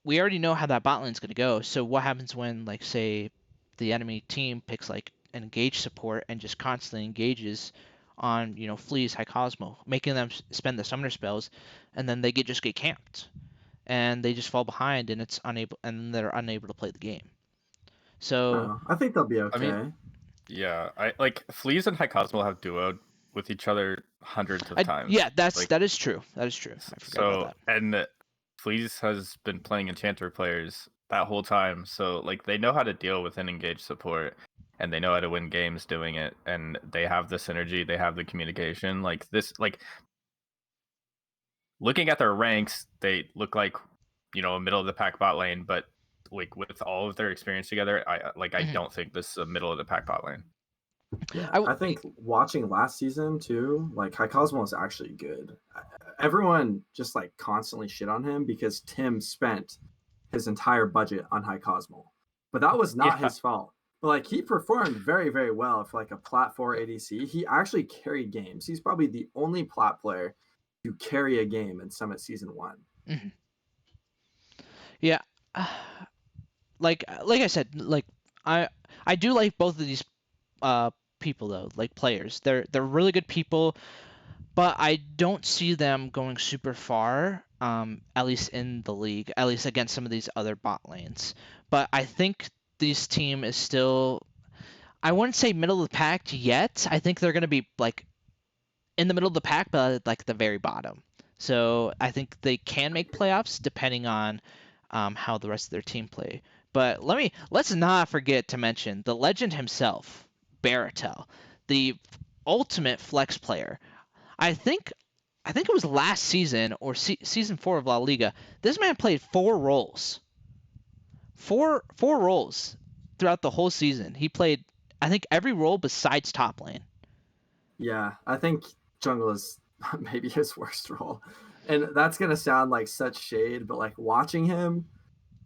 we already know how that bot lane's going to go. So what happens when say the enemy team picks an engage support and just constantly engages on Fleas High Cosmo, making them spend the summoner spells, and then they just get camped, and they just fall behind, and they're unable to play the game. So I think they'll be okay. I mean, yeah, Fleas and High Cosmo have duoed with each other hundreds of times. Yeah, that is true. That is true. I forgot about that. And Fleas has been playing enchanter players that whole time, so they know how to deal with an engaged support. And they know how to win games doing it, and they have the synergy, they have the communication. looking at their ranks, they look like, a middle of the pack bot lane, but like with all of their experience together, I don't think this is a middle of the pack bot lane. Yeah, I think watching last season too, like High Cosmo is actually good. Everyone just like constantly shit on him because Tim spent his entire budget on High Cosmo, but that was not his fault. But like he performed very, very well for like a plat 4 ADC. He actually carried games. He's probably the only plat player to carry a game in Summit Season 1. Mm-hmm. Yeah, like I said, like I do like both of these people though, like players. They're really good people, but I don't see them going super far. At least in the league, at least against some of these other bot lanes. But I think this team is still, I wouldn't say middle of the pack yet. I think they're going to be like in the middle of the pack, but like the very bottom. So I think they can make playoffs depending on how the rest of their team play. But let's not forget to mention the legend himself, Baratel, the ultimate flex player. I think it was last season or season 4 of La Liga. This man played 4 roles. Four roles throughout the whole season. He played, I think, every role besides top lane. Yeah, I think jungle is maybe his worst role. And that's going to sound like such shade, but like watching him,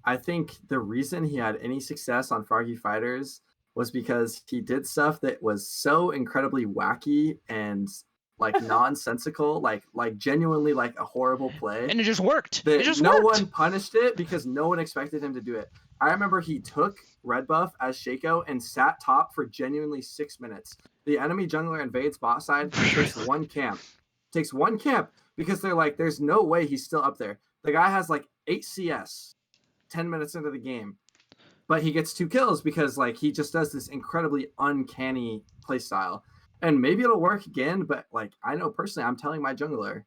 I think the reason he had any success on Froggy Fighters was because he did stuff that was so incredibly wacky and like nonsensical, like genuinely like a horrible play. And it just worked. That It just no worked. one punished it because no one expected him to do it. I remember he took red buff as Shaco and sat top for genuinely 6 minutes. The enemy jungler invades bot side, takes one camp. Because they're like, there's no way he's still up there. The guy has like 8 CS 10 minutes into the game. But he gets 2 kills because like he just does this incredibly uncanny playstyle. And maybe it'll work again, but like I know personally, I'm telling my jungler,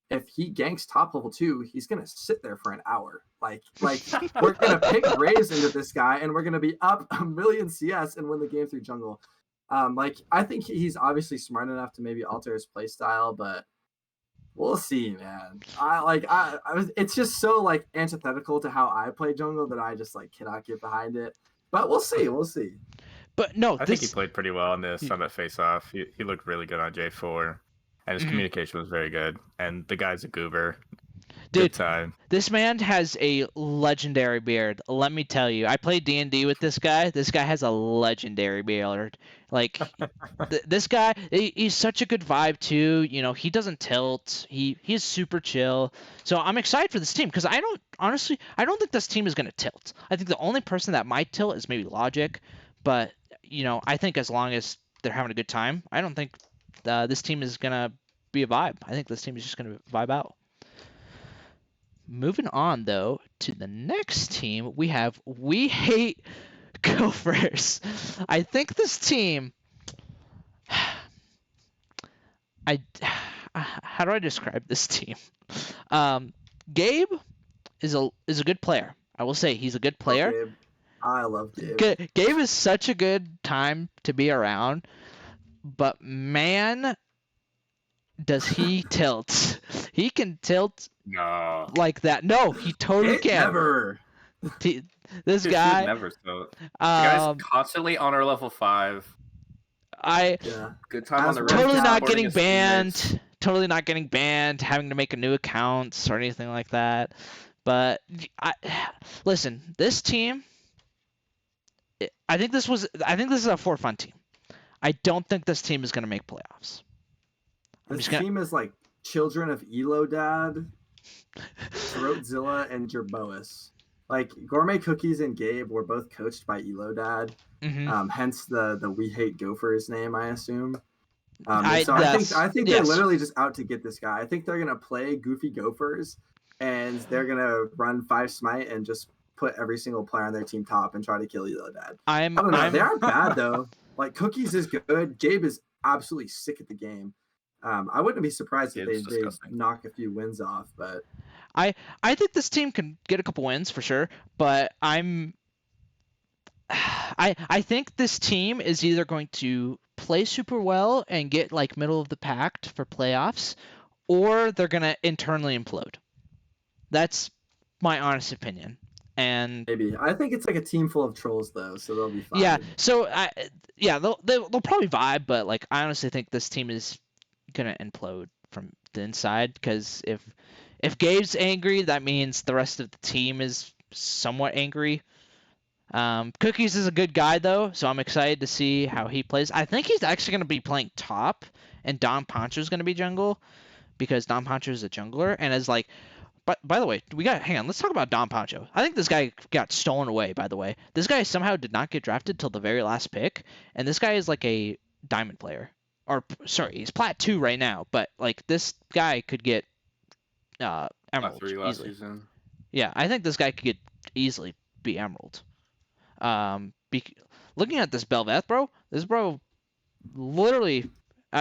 if he ganks top level 2, he's gonna sit there for an hour. Like we're gonna pick Raze into this guy, and we're gonna be up a million CS and win the game through jungle. Like I think he's obviously smart enough to maybe alter his playstyle, but we'll see, man. It's just so like antithetical to how I play jungle that I just like cannot get behind it. But we'll see. But no, I think he played pretty well in the Summit face-off. He looked really good on J4, and his communication was very good. And the guy's a goober. Dude, good time. This man has a legendary beard. Let me tell you, I played D&D with this guy. This guy has a legendary beard. Like, this guy, he's such a good vibe too. You know, he doesn't tilt. He's super chill. So I'm excited for this team because I don't think this team is gonna tilt. I think the only person that might tilt is maybe Logic, but you know, I think as long as they're having a good time, I don't think this team is gonna be a vibe. I think this team is just gonna vibe out. Moving on, though, to the next team, we have We Hate Gophers. I think this team... how do I describe this team? Gabe is a good player. I will say he's a good player. Gabe. I love Gabe. Gabe is such a good time to be around, but man, does he tilt. He can tilt like that. No, he totally can. Never. This guy. Never tilt. The guy's constantly on our level 5. Good time on the totally not getting banned. Totally not getting banned. Having to make a new accounts or anything like that. But listen, this team. I think this is a for fun team. I don't think this team is going to make playoffs. This team is like children of Elodad, Throatzilla, and Jerboas. Like Gourmet Cookies and Gabe were both coached by Elodad, hence the We Hate Gophers name, I assume. I think they're literally just out to get this guy. I think they're gonna play Goofy Gophers, and they're gonna run 5 smite and just put every single player on their team top and try to kill Elodad. I don't know. They aren't bad though. Like Cookies is good. Gabe is absolutely sick at the game. I wouldn't be surprised if they knock a few wins off, but I think this team can get a couple wins for sure, but I think this team is either going to play super well and get like middle of the pack for playoffs, or they're gonna internally implode. That's my honest opinion. And Maybe. I think it's like a team full of trolls though, so they'll be fine. yeah, so they'll probably vibe, but like I honestly think this team is gonna implode from the inside, because if Gabe's angry, that means the rest of the team is somewhat angry. Cookies is a good guy though, so I'm excited to see how he plays. I think he's actually gonna be playing top, and Don Poncho's gonna be jungle, because Don Poncho is a jungler and is like. But by the way, hang on. Let's talk about Don Poncho. I think this guy got stolen away. By the way, this guy somehow did not get drafted till the very last pick, and this guy is like a diamond player, or sorry, he's plat 2 right now. But like this guy could get emerald 3 last easily. season. Yeah, I think this guy could easily be emerald. Looking at this Belveth, bro, this bro literally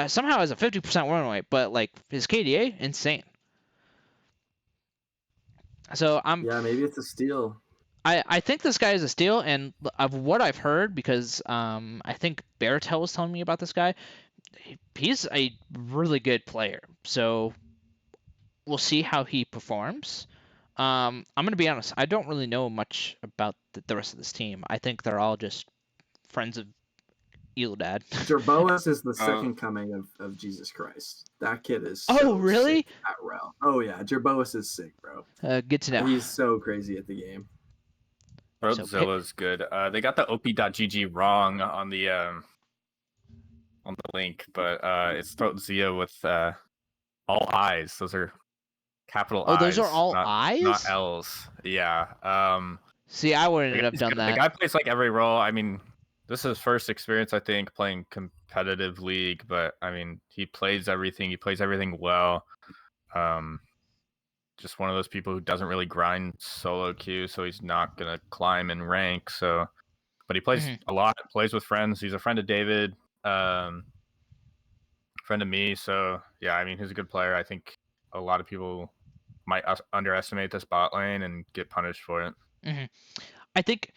somehow has a 50% win rate, but like his KDA insane. So Yeah, maybe it's a steal. I think this guy is a steal, and of what I've heard, because I think Beartail was telling me about this guy, he's a really good player. So we'll see how he performs. I'm gonna be honest, I don't really know much about the rest of this team. I think they're all just friends of Eldad. Jerboas is the second coming of Jesus Christ. That kid is so Oh, really? sick at Rel. Oh yeah, Jerboas is sick, bro. Good to know. He's so crazy at the game. Roadzilla's good. They got the op.gg wrong on the link, but it's Throatzilla with all I's. Those are capital I's. Oh, those are all I's? Not L's. Yeah. See, I wouldn't have done that. The guy plays like every role. I mean, this is his first experience, I think, playing competitive league, but I mean, he plays everything. He plays everything well. Just one of those people who doesn't really grind solo queue, so he's not gonna climb in rank. So, but he plays a lot. Plays with friends. He's a friend of David, friend of me. So yeah, I mean, he's a good player. I think a lot of people might underestimate this bot lane and get punished for it. I think,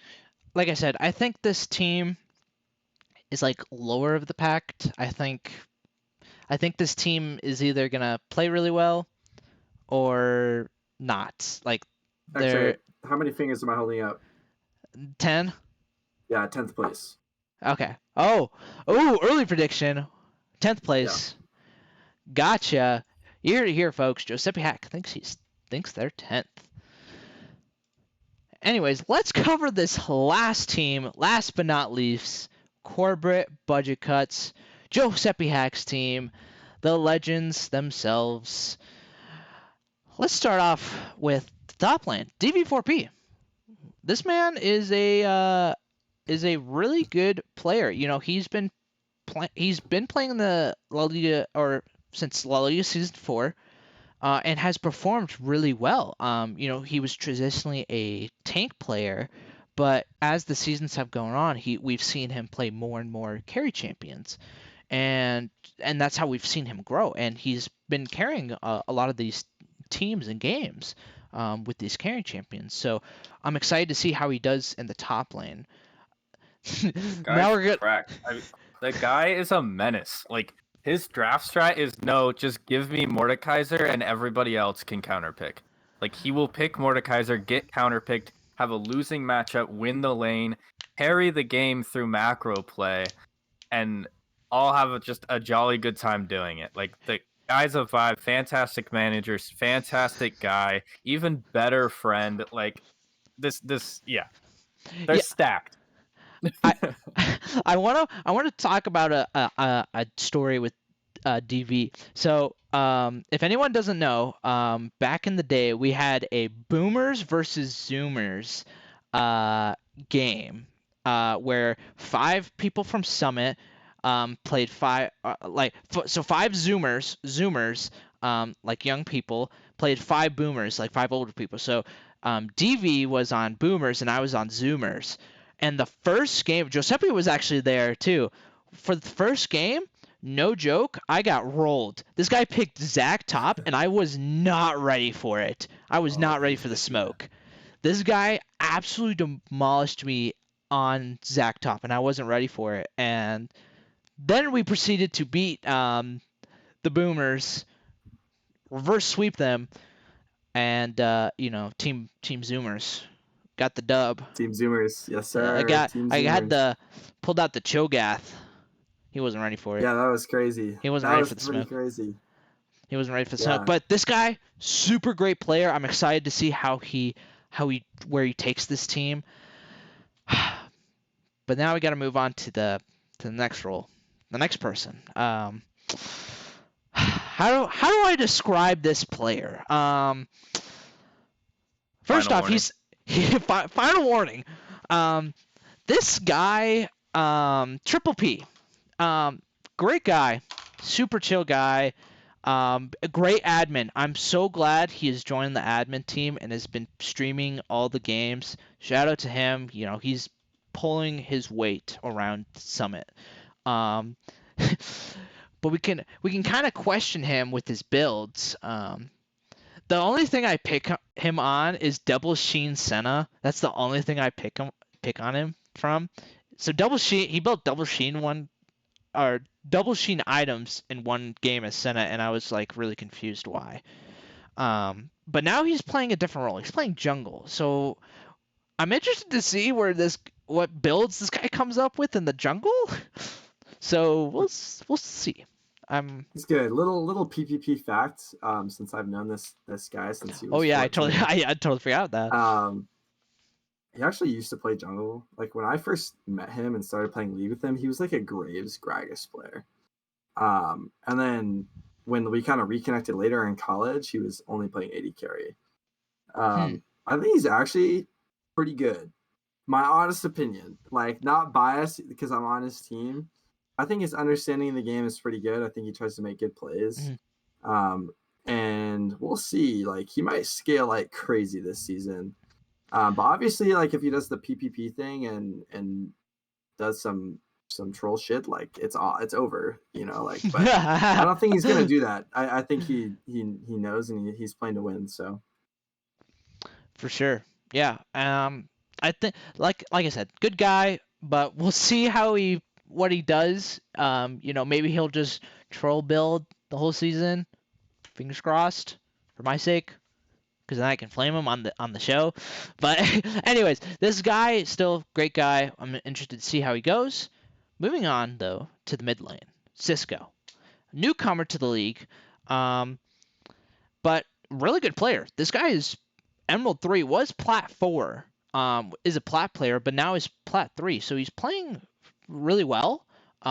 like I said, I think this team is like lower of the pack. I think this team is either gonna play really well or not. Like they're how many fingers am I holding up? 10. Yeah, 10th place. Okay. Oh, early prediction, 10th place. Yeah. Gotcha. You heard it here, folks. JosepiHack thinks they're 10th. Anyways, let's cover this last team. Last but not least, corporate budget cuts. JosepiHack's team, the legends themselves. Let's start off with the top lane, DV4P. This man is a really good player. You know, he's been playing in the La Liga since La Liga season 4, and has performed really well. You know, he was traditionally a tank player, but as the seasons have gone on, we've seen him play more and more carry champions, and that's how we've seen him grow. And he's been carrying a lot of these teams and games with these carry champions. So I'm excited to see how he does in the top lane. Now we're good. The guy is a menace. Like, his draft strat is just give me Mordekaiser and everybody else can counterpick. Like, he will pick Mordekaiser, get counterpicked, have a losing matchup, win the lane, carry the game through macro play, and all have just a jolly good time doing it. Like, the guy's a vibe, fantastic manager, fantastic guy, even better friend. Like, yeah. They're stacked. I want to talk about a story with DV. So if anyone doesn't know, back in the day we had a Boomers versus Zoomers game where 5 people from Summit played 5 so 5 Zoomers like young people played 5 Boomers, like 5 older people. So DV was on Boomers and I was on Zoomers. And the first game, Josepi was actually there too. For the first game, no joke, I got rolled. This guy picked Zach top, and I was not ready for it. I was not ready for the smoke. This guy absolutely demolished me on Zach top, and I wasn't ready for it. And then we proceeded to beat the Boomers reverse sweep them, and Team Zoomers got the dub. Team Zoomers, yes Yeah, sir. Team Zoomers. Pulled out the Cho'Gath. He wasn't ready for it. Yeah, that was crazy. He wasn't That ready was for the pretty smoke. crazy. He wasn't ready for the Yeah. smoke. But this guy, super great player. I'm excited to see where he takes this team. But now we got to move on to the next role, the next person. How do I describe this player? First Final off, final warning. This guy, Triple P, great guy, super chill guy, a great admin. I'm so glad he has joined the admin team and has been streaming all the games. Shout out to him. He's pulling his weight around Summit. But we can kind of question him with his builds. The only thing I pick him on is Double Sheen Senna. That's the only thing I pick on him from. So Double Sheen, he built Double Sheen items in one game as Senna, and I was like really confused why. But now he's playing a different role. He's playing jungle. So I'm interested to see what builds this guy comes up with in the jungle. So we'll see. He's good. Little PPP fact. Since I've known this guy since he was. Oh yeah, 14. I totally forgot that. He actually used to play jungle. Like when I first met him and started playing League with him, he was like a Graves Gragas player. And then when we kind of reconnected later in college, he was only playing AD carry. I think he's actually pretty good. My honest opinion, like not biased because I'm on his team. I think his understanding of the game is pretty good. I think he tries to make good plays. And we'll see. Like he might scale like crazy this season. But obviously, like if he does the PPP thing and does some troll shit, like it's over, Like, but I don't think he's gonna do that. I think he knows and he's playing to win. So for sure, yeah. I think like I said, good guy, but we'll see what he does. Maybe he'll just troll build the whole season. Fingers crossed for my sake, because then I can flame him on the show. But anyways, this guy is still a great guy. I'm interested to see how he goes. Moving on though to the mid lane, Cisco, newcomer to the league, but really good player. This guy is Emerald 3, was Plat 4, is a Plat player, but now is Plat 3, so he's playing really well. He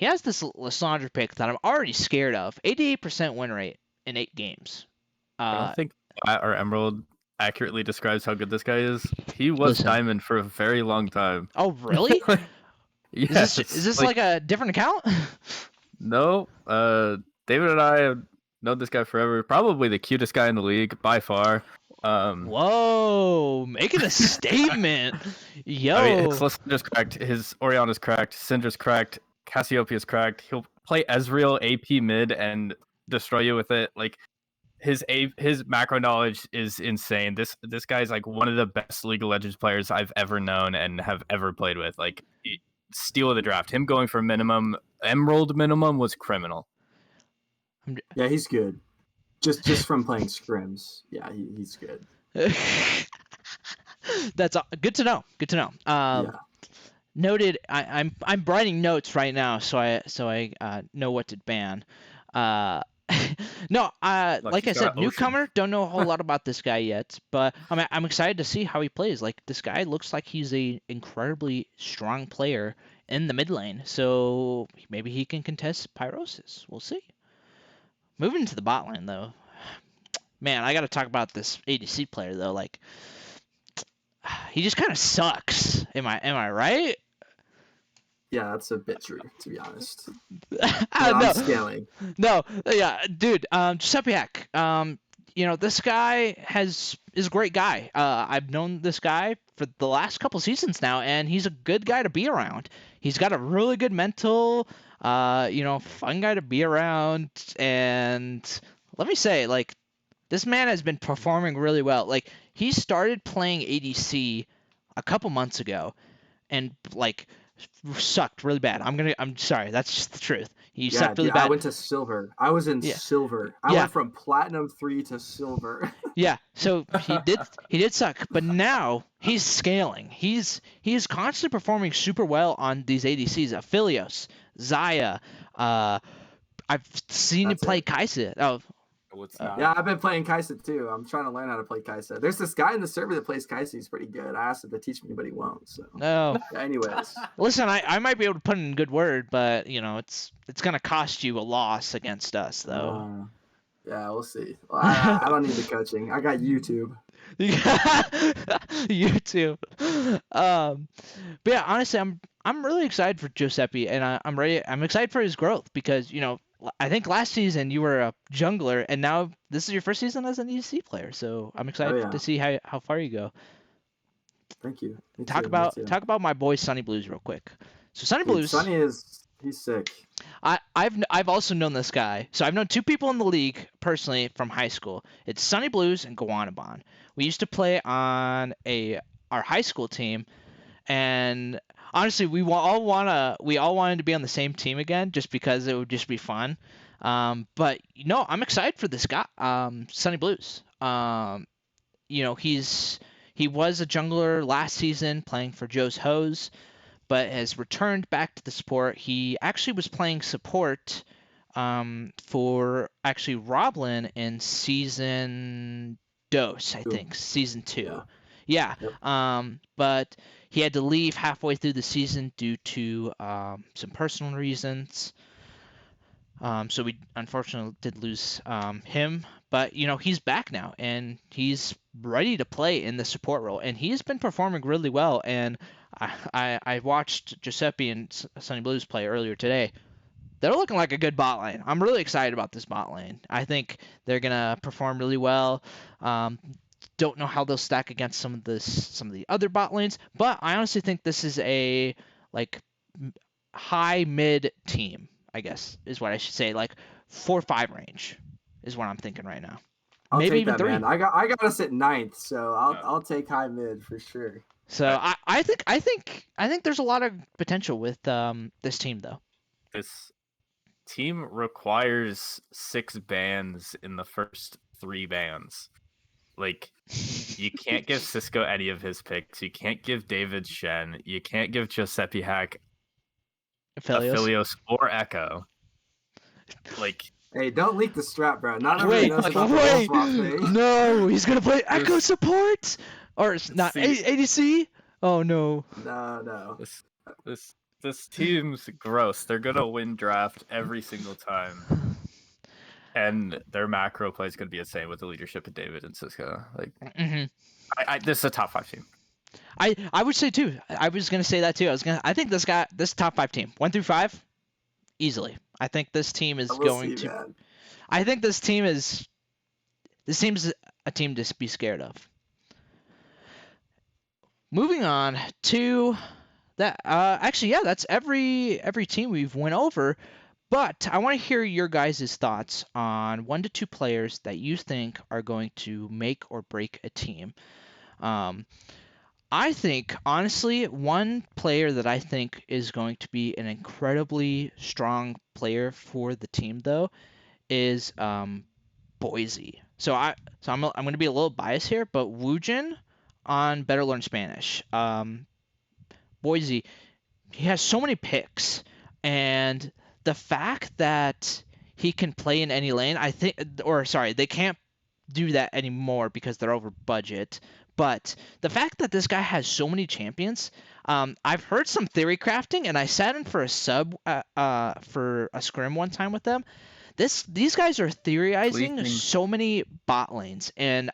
has this Lissandra pick that I'm already scared of. 88% win rate in 8 games. I don't think Plat or Emerald accurately describes how good this guy is. He was Diamond for a very long time. Oh, really? Yes. Is this like a different account? No. David and I have known this guy forever. Probably the cutest guy in the league by far. Whoa, making a statement. Yo. I mean, his Lissandra's cracked, his Orianna's cracked, Syndra's cracked, Cassiopeia's cracked. He'll play Ezreal AP mid and destroy you with it. Like his macro knowledge is insane. This guy's like one of the best League of Legends players I've ever known and have ever played with. Like steal of the draft. Him going for Emerald minimum was criminal. Yeah, he's good. Just from playing scrims, yeah, he's good. That's good to know. Good to know. Yeah. Noted. I'm writing notes right now, so I know what to ban. No, like I said, newcomer. Don't know a whole lot about this guy yet, but I'm excited to see how he plays. Like this guy looks like he's a incredibly strong player in the mid lane, so maybe he can contest Pyrosis. We'll see. Moving to the bot lane though, man, I got to talk about this ADC player though. Like, he just kind of sucks. Am I right? Yeah, that's a bit true, to be honest. I'm scaling. No, yeah, dude. JosepiHack. This guy is a great guy. I've known this guy for the last couple seasons now, and he's a good guy to be around. He's got a really good mental, fun guy to be around. And let me say, like, this man has been performing really well. Like, he started playing ADC a couple months ago, and like sucked really bad. I'm sorry, that's just the truth. You Yeah, sucked really dude, I bad. went to silver. I was in Yeah. silver. I Yeah. went from platinum 3 to silver. Yeah, so he did suck, but now he's scaling. He's constantly performing super well on these ADCs. Aphelios, Zaya. I've seen him That's play it. Kaisa. Oh, What's not? Yeah, I've been playing Kaisa too. I'm trying to learn how to play Kaisa. There's this guy in the server that plays Kaisa. He's pretty good. I asked him to teach me, but he won't. So, no. yeah, anyways, Listen, I might be able to put in a good word, but it's gonna cost you a loss against us, though. yeah, we'll see. Well, I don't need the coaching. I got YouTube. You too. But yeah, honestly, I'm really excited for Josepi, and I'm ready. I'm excited for his growth because I think last season you were a jungler, and now this is your first season as an EDC player. So I'm excited yeah. to see how far you go. Thank you. Me Talk too, me about too. talk about my boy Sunny Blues real quick. So Sunny Dude, Blues, Sonny he's sick. I've also known this guy. So I've known two people in the league personally from high school. It's Sunny Blues and Guanabon. We used to play on our high school team, and honestly, we all wanted to be on the same team again, just because it would just be fun. But I'm excited for this guy, Sunny Blues. He was a jungler last season playing for Joe's Hose, but has returned back to the support. He actually was playing support for actually Roblin in season Dose, I think, season 2. Yeah. Yep. But he had to leave halfway through the season due to some personal reasons. So we unfortunately did lose him, but he's back now and he's ready to play in the support role, and he's been performing really well. And I watched Giuseppe and Sunny Blues play earlier today. They're looking like a good bot lane. I'm really excited about this bot lane. I think they're gonna perform really well. Don't know how they'll stack against some of the other bot lanes, but I honestly think this is a high mid team, I guess is what I should say. Like 4-5 range is what I'm thinking right now. I'll Maybe take even that, 3. man. I got us at 9th, so I'll take high mid for sure. So I think there's a lot of potential with this team though. This team requires 6 bans in the first 3 bans. Like, you can't give Cisco any of his picks. You can't give David Shen. You can't give JosepiHack, Aphelios, or Echo. Like, Hey, don't leak the strap, bro. Not everybody knows about the role swap thing. No, he's gonna play Echo support, or it's not See- ADC. Oh no. No. this team's gross. They're gonna win draft every single time. And their macro play is going to be the same with the leadership of David and Cisco. Like, this is a top 5 team. I would say too. I was gonna say that too. I think this top 5 team 1 through 5, easily. I think this team is going to. Man. I think this team's a team to be scared of. Moving on to that. Actually, yeah, that's every team we've went over. But I want to hear your guys' thoughts on 1 to 2 players that you think are going to make or break a team. I think, honestly, one player that I think is going to be an incredibly strong player for the team, though, is Boise. So I'm going to be a little biased here, but Woojin on Better Learn Spanish. Boise, he has so many picks, and the fact that he can play in any lane, they can't do that anymore because they're over budget. But the fact that this guy has so many champions, I've heard some theory crafting, and I sat in for a sub for a scrim one time with them. These guys are theorizing so many bot lanes, and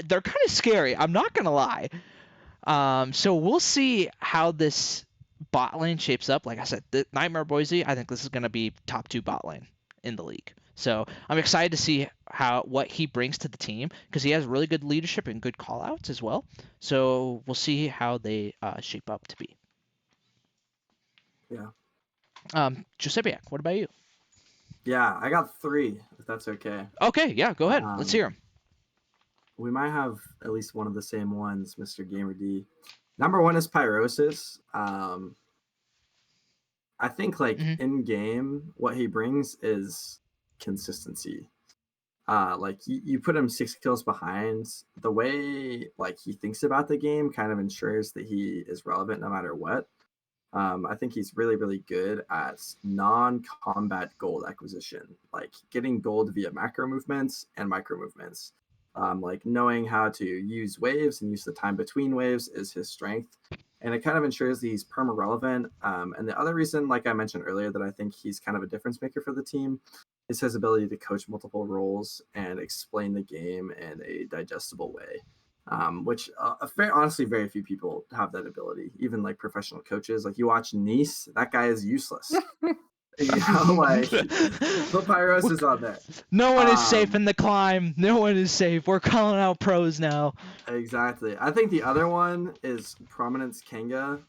they're kind of scary. I'm not gonna lie. So we'll see how this bot lane shapes up. Like I said, the Nightmare Boise, I think this is going to be top 2 bot lane in the league. So I'm excited to see what he brings to the team, because he has really good leadership and good callouts as well. So we'll see how they shape up to be. Yeah. Josepiak, what about you? Yeah, I got 3, if that's okay. Okay, yeah, go ahead. Let's hear them. We might have at least one of the same ones, Mr. Gamer D. Number 1 is Pyrosis. I I think like Mhm. in game, what he brings is consistency. Like you put him 6 kills behind, the way like he thinks about the game kind of ensures that he is relevant no matter what. I think he's really, really good at non-combat gold acquisition, like getting gold via macro movements and micro movements. Like knowing how to use waves and use the time between waves is his strength, and it kind of ensures that he's perma relevant. And the other reason, like I mentioned earlier, that I think he's kind of a difference maker for the team is his ability to coach multiple roles and explain the game in a digestible way. Which honestly, very few people have that ability. Even like professional coaches, like you watch Nice, that guy is useless. You know, like the Pyros is on there. No one is safe in the climb. No one is safe. We're calling out pros now. Exactly. I think the other one is Prominence Kenga.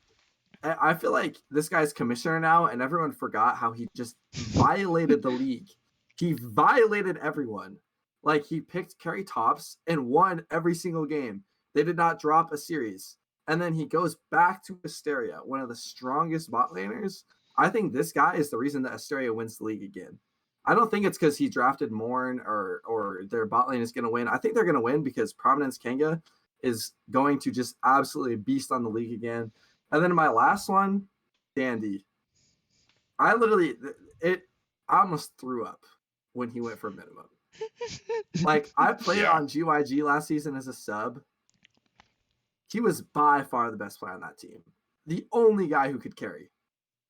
I feel like this guy's commissioner now, and everyone forgot how he just violated the league. He violated everyone. Like he picked Kerry Tops and won every single game. They did not drop a series. And then he goes back to Asteria, one of the strongest bot laners. I think this guy is the reason that Asteria wins the league again. I don't think it's because he drafted Morn or their bot lane is going to win. I think they're going to win because Prominence Kenga is going to just absolutely beast on the league again. And then my last one, Dandy. I almost threw up when he went for minimum. Like I played on GYG last season as a sub. He was by far the best player on that team. The only guy who could carry.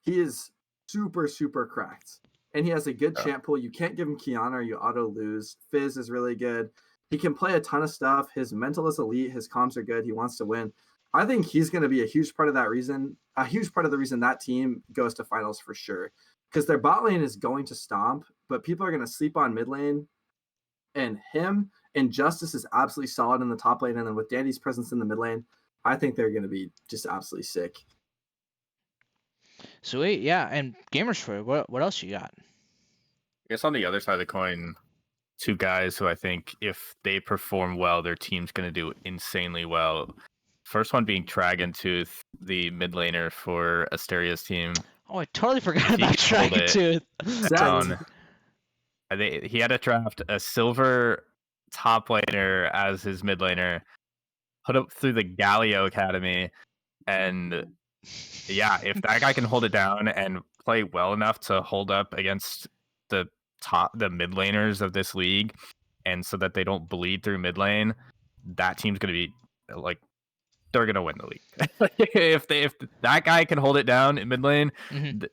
He is super, super cracked. And he has a good champ pool. You can't give him Kiana or you auto lose. Fizz is really good. He can play a ton of stuff. His mental is elite. His comms are good. He wants to win. I think he's going to be a huge part of that reason. A huge part of the reason that team goes to finals for sure. Because their bot lane is going to stomp, but people are going to sleep on mid lane. And him and Justice is absolutely solid in the top lane. And then with Dandy's presence in the mid lane, I think they're going to be just absolutely sick. Sweet, yeah. And Gamer Destroyer, what else you got? I guess on the other side of the coin, two guys who I think if they perform well, their team's going to do insanely well. First one being Dragon Tooth, the mid laner for Asteria's team. Oh, I totally forgot about Dragon Tooth. He had to draft a silver top laner as his mid laner, put up through the Galio Academy, and yeah, if that guy can hold it down and play well enough to hold up against the mid laners of this league, and so that they don't bleed through mid lane, that team's gonna be like they're gonna win the league. if that guy can hold it down in mid lane,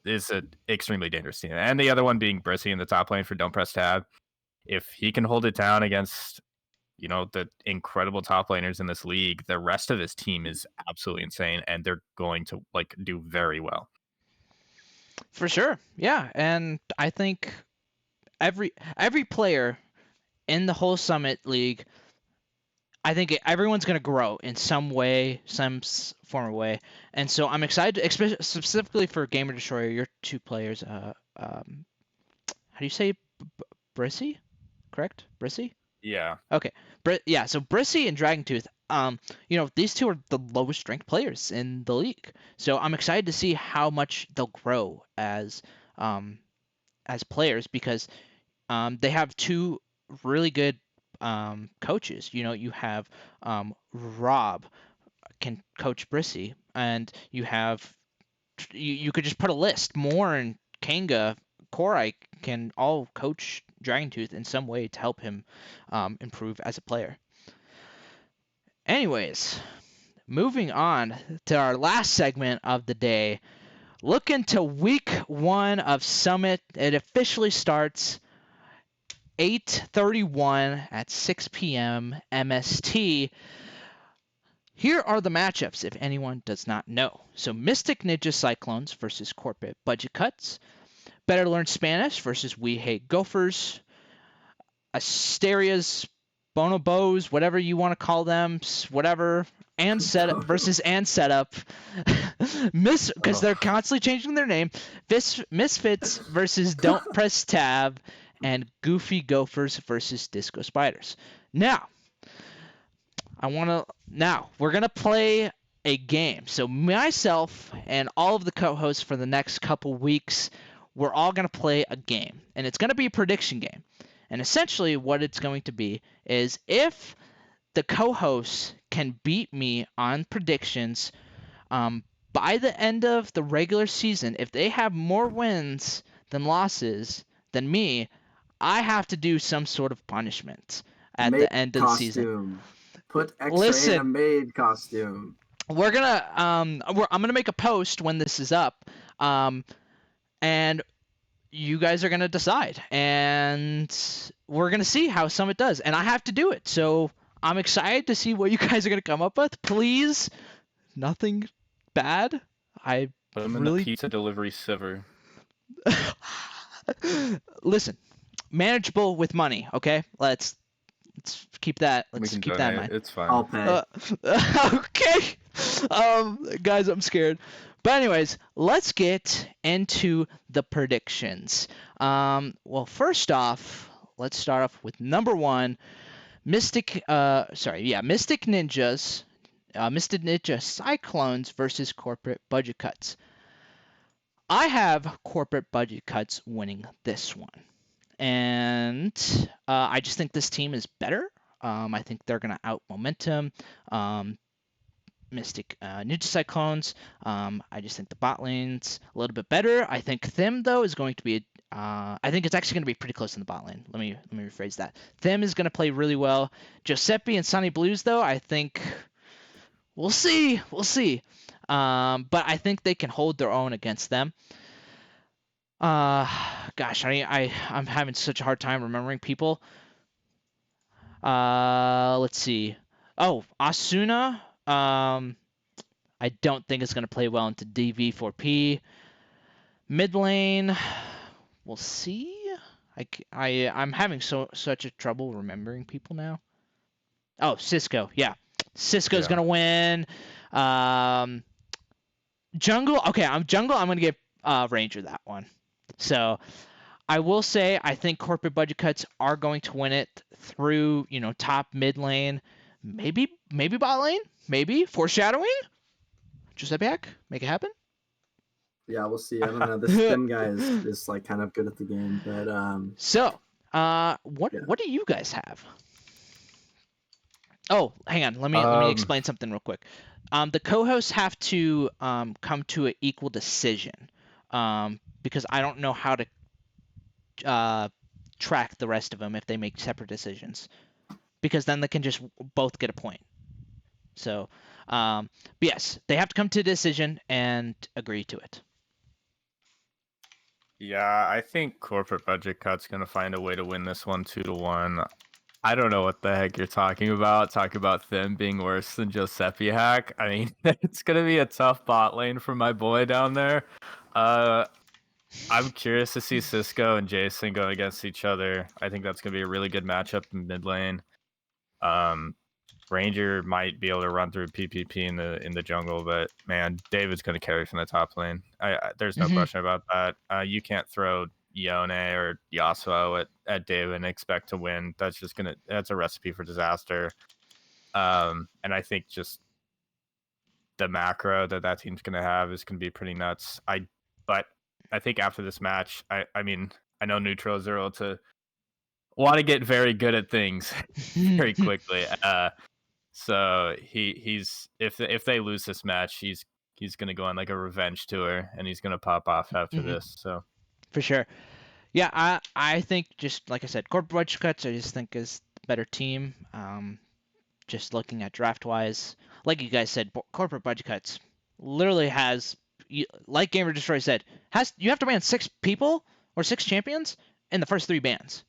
is an extremely dangerous team. And the other one being Brissy in the top lane for Don't Press Tab. If he can hold it down against the incredible top laners in this league, the rest of his team is absolutely insane, and they're going to do very well. For sure, yeah. And I think every player in the whole Summit League, I think everyone's going to grow in some way, some form of way. And so I'm excited, specifically for Gamer Destroyer, your two players. How do you say Brissy? Correct? Brissy? Yeah. Okay. Yeah, so Brissy and Dragon Tooth, these two are the lowest ranked players in the league. So I'm excited to see how much they'll grow as players because they have two really good coaches. You have Rob can coach Brissy, and you have you could just put a list. Moore and Kanga, Korai can all coach Dragontooth in some way to help him improve as a player. Anyways, moving on to our last segment of the day. Look into week 1 of Summit. It officially starts 8:31 at 6 p.m. MST. Here are the matchups if anyone does not know. So Mystic Ninja Cyclones versus Corporate Budget Cuts. Better Learn Spanish versus We Hate Gophers. Asteria's Bonobos, whatever you want to call them, whatever. And Setup versus And Setup. Because they're constantly changing their name. Misfits versus Don't Press Tab. And Goofy Gophers versus Disco Spiders. Now, we're going to play a game. So myself and all of the co-hosts for the next couple weeks, we're all going to play a game. And it's going to be a prediction game. And essentially what it's going to be is if the co-hosts can beat me on predictions by the end of the regular season, if they have more wins than losses than me, I have to do some sort of punishment at Maid the end of the season. costume. Put X-ray in a Listen, maid costume. we're gonna I'm gonna make a post when this is up, and you guys are gonna decide, and we're gonna see how Summit does, and I have to do it. So I'm excited to see what you guys are gonna come up with. Please, nothing bad. I Put them in really the pizza delivery server. listen, manageable with money. Okay, let's keep that. We Let's can keep that in donate. mind. It's fine. I'll pay. Okay. Guys, I'm scared. But anyways, let's get into the predictions. Well, first off, let's start off with number one, Mystic Ninjas, Mystic Ninja Cyclones versus Corporate Budget Cuts. I have Corporate Budget Cuts winning this one. And I just think this team is better. I think they're going to out momentum Mystic Ninja Cyclones. I just think the bot lane's a little bit better. I think Thim, though, is going to be I think it's actually going to be pretty close in the bot lane. Let me rephrase that. Thim is going to play really well. Josepi and Sunny Blues, though, I think we'll see. We'll see. But I think they can hold their own against them. Gosh, I'm having such a hard time remembering people. Let's see. Oh, Asuna. I don't think it's going to play well into DV4P. Mid lane, we'll see. I'm having such a trouble remembering people now. Oh, Cisco. Yeah. Cisco's going to win. Jungle. Okay, I'm going to give Ranger that one. So I will say I think Corporate Budget Cuts are going to win it through, top mid lane, maybe bot lane, maybe foreshadowing. JosepiHack, make it happen. Yeah, we'll see. I don't know. This Sim guy is like kind of good at the game, but So, what do you guys have? Oh, hang on. Let me explain something real quick. The co-hosts have to come to an equal decision, because I don't know how to track the rest of them if they make separate decisions, because then they can just both get a point. So, but yes, they have to come to a decision and agree to it. Yeah, I think Corporate Budget Cut's gonna find a way to win this one 2-1. I don't know what the heck you're talking about. Talk about them being worse than JosepiHack. I mean, it's gonna be a tough bot lane for my boy down there. I'm curious to see Cisco and Jason go against each other. I think that's gonna be a really good matchup in mid lane. Ranger might be able to run through PPP in the jungle, but man, David's going to carry from the top lane. There's no question about that. You can't throw Yone or Yasuo at David and expect to win. That's a recipe for disaster. And I think just the macro that team's going to have is going to be pretty nuts. But I think after this match, I mean, I know Neutral is able to want to get very good at things very quickly. So he's if they lose this match, he's gonna go on like a revenge tour and he's gonna pop off after this. So for sure, yeah. I think just like I said, Corporate Budget Cuts I just think is the better team. Just looking at draft wise, like you guys said, Corporate Budget Cuts literally has, like Gamer Destroyer said, you have to ban 6 people or 6 champions in the first 3 bans.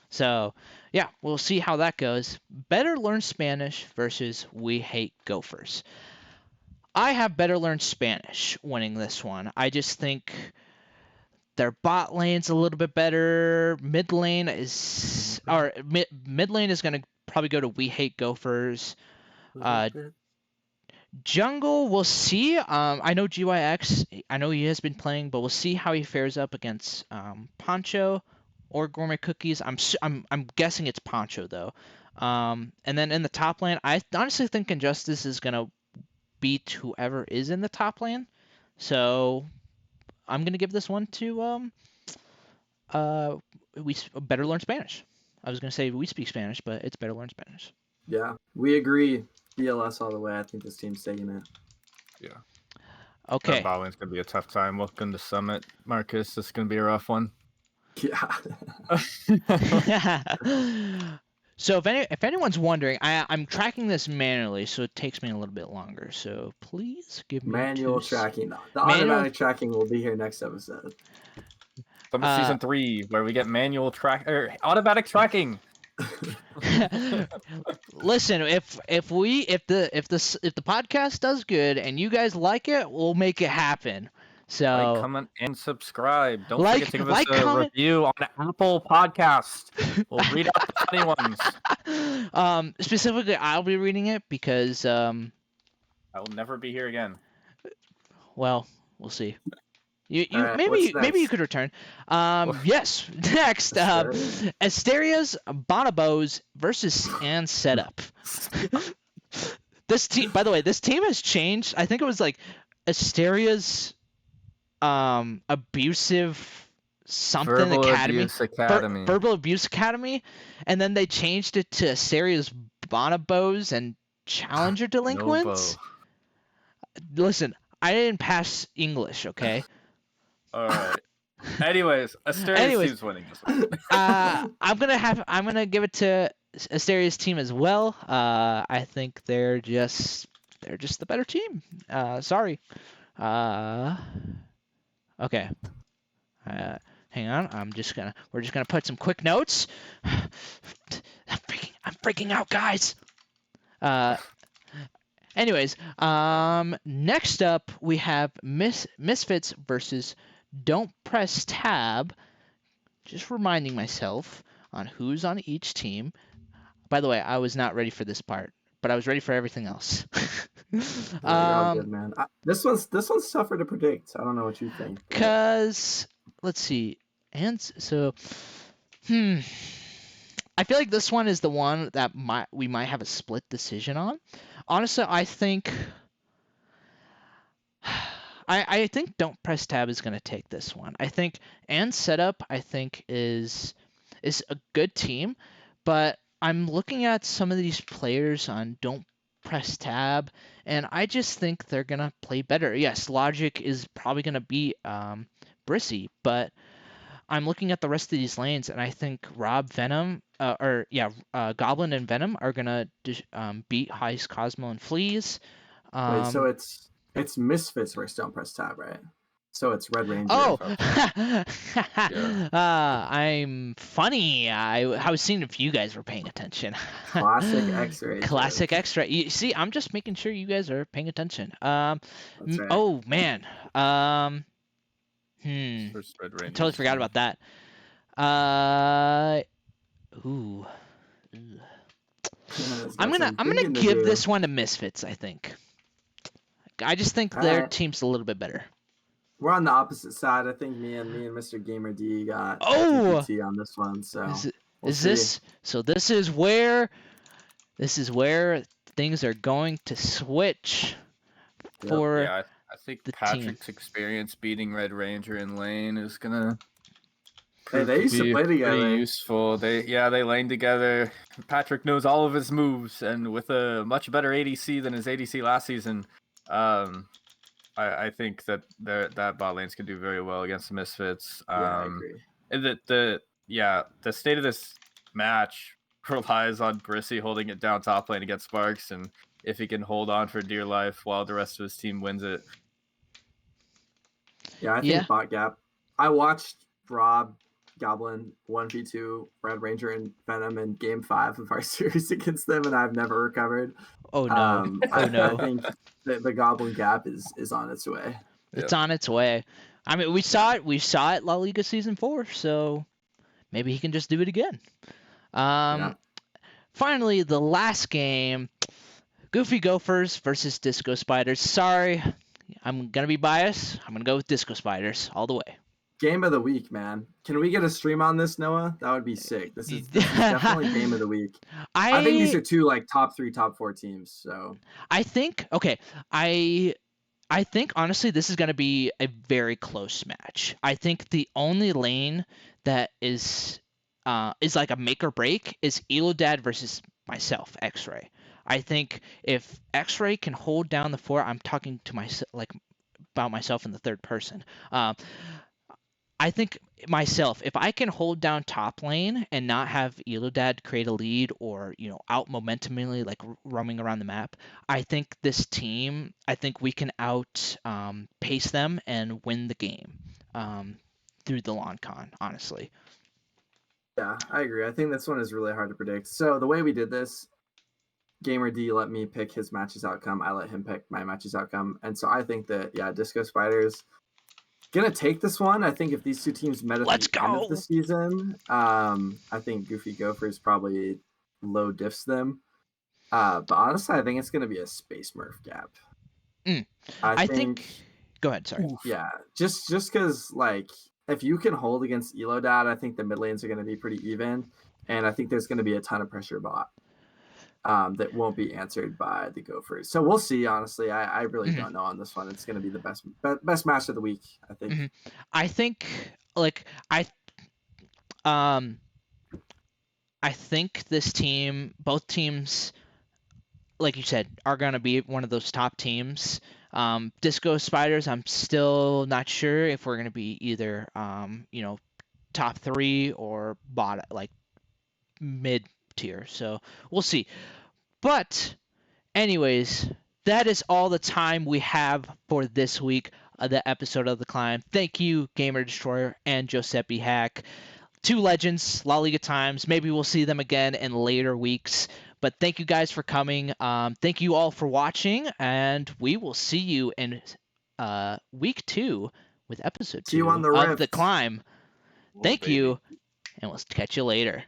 So, yeah, we'll see how that goes. Better Learn Spanish versus We Hate Gophers. I have Better Learn Spanish winning this one. I just think their bot lane's a little bit better. Mid lane is going to probably go to We Hate Gophers. Jungle, we'll see. I know GYX, I know he has been playing, but we'll see how he fares up against Poncho or Gourmet Cookies. I'm guessing it's Poncho though. And then in the top lane, I honestly think Injustice is gonna beat whoever is in the top lane. So I'm gonna give this one to we better learn Spanish. I was gonna say we speak Spanish, but it's better learn Spanish. Yeah, we agree. BLS all the way. I think this team's taking it. Yeah. Okay. That bot lane's gonna be a tough time. Welcome to Summit, Marcus. This is gonna be a rough one. Yeah. So if anyone's wondering, I'm tracking this manually, so it takes me a little bit longer. So please give me Manual tracking. The automatic tracking will be here next episode. Summit Season 3, where we get manual automatic tracking. Listen, if the podcast does good and you guys like it, we'll make it happen. So like, comment, and subscribe. Don't forget to give us a review on Apple Podcast. We'll read out the funny ones. Specifically, I'll be reading it because I will never be here again. Well, we'll see. Right, maybe you could return. Yes. Next, Asteria's Bonobos versus and Setup. This team, by the way, this team has changed. I think it was like Asteria's abusive something Verbal academy, Abuse Academy. Verbal Abuse Academy, and then they changed it to Asteria's Bonobos and Challenger Delinquents. Listen, I didn't pass English, okay? All right. Anyways, Asteria's team's winning this one. I'm gonna give it to Asteria's team as well. I think they're just the better team. Sorry. Okay. Hang on. We're just gonna put some quick notes. I'm freaking out, guys. Anyways, next up we have Misfits versus Don't Press Tab. Just reminding myself on who's on each team. By the way, I was not ready for this part, but I was ready for everything else. You're all good, man. This one's tougher to predict. I don't know what you think. Cause let's see, and so, I feel like this one is the one that we might have a split decision on. Honestly, I think Don't Press Tab is gonna take this one. I think and Setup is a good team, but I'm looking at some of these players on Don't Press Tab, and I just think they're gonna play better. Yes, Logic is probably gonna beat Brissy, but I'm looking at the rest of these lanes, and I think Goblin and Venom are gonna beat Heist, Cosmo, and Fleas. Wait, so it's Misfits versus Don't Press Tab, right? So it's Red Ranger. Oh, Yeah. I'm funny. I was seeing if you guys were paying attention. Classic XRAY. Classic XRAY. You see, I'm just making sure you guys are paying attention. That's right. Oh man. First Red Ranger. Totally forgot about that. Ooh. I'm gonna give this one to Misfits. I think. I just think their team's a little bit better. We're on the opposite side. I think me and Mr. Gamer D got TPT on this one. So this is where things are going to switch for I think Patrick's experience beating Red Ranger in lane is gonna they used to play together. Pretty useful. They lane together. Patrick knows all of his moves, and with a much better ADC than his ADC last season, I think that bot lanes can do very well against the Misfits. I agree. And the state of this match relies on Brissy holding it down top lane against Sparks, and if he can hold on for dear life while the rest of his team wins it. Yeah, I think bot gap. I watched Rob Goblin 1v2 Red Ranger and Venom in Game 5 of our series against them, and I've never recovered. Oh no! I think the Goblin gap is on its way. It's on its way. I mean, we saw it La Liga Season 4, so maybe he can just do it again. Finally, the last game, Goofy Gophers versus Disco Spiders. Sorry, I'm going to be biased. I'm going to go with Disco Spiders all the way. Game of the week, man. Can we get a stream on this, Noah? That would be sick. This is definitely game of the week. I think these are two like top 3, top 4 teams. So I think okay. I think honestly this is going to be a very close match. I think the only lane that is like a make or break is Elodad versus myself, XRAY. I think if XRAY can hold down the fort, I'm talking to myself like about myself in the third person. I think myself, if I can hold down top lane and not have Elodad create a lead or, out momentumly like roaming around the map, I think this team, I think we can out pace them and win the game through the long con, honestly. yeah, I agree. I think this one is really hard to predict. So the way we did this, Gamer D let me pick his match's outcome. I let him pick my match's outcome. And so I think that, Disco Spiders gonna take this one. I think if these two teams met at the end of the season, I think Goofy Gophers probably low diffs them. But honestly, I think it's gonna be a Space Murph gap. I think. Go ahead. Sorry. Yeah, just because like if you can hold against Elodad, I think the mid lanes are gonna be pretty even, and I think there's gonna be a ton of pressure bot. That won't be answered by the Gophers. So we'll see. Honestly, I really don't know on this one. It's going to be the best match of the week, I think. I think I think this team, both teams, like you said, are going to be one of those top teams. Disco Spiders, I'm still not sure if we're going to be either top 3 or bottom, like mid tier. So we'll see. But anyways, that is all the time we have for this week, the episode of The Climb. Thank you, Gamer Destroyer and JosepiHack. 2 legends, La Liga times. Maybe we'll see them again in later weeks. But thank you guys for coming. Thank you all for watching, and we will see you in week 2 with episode 2 of The Climb. Thank you, and we'll catch you later.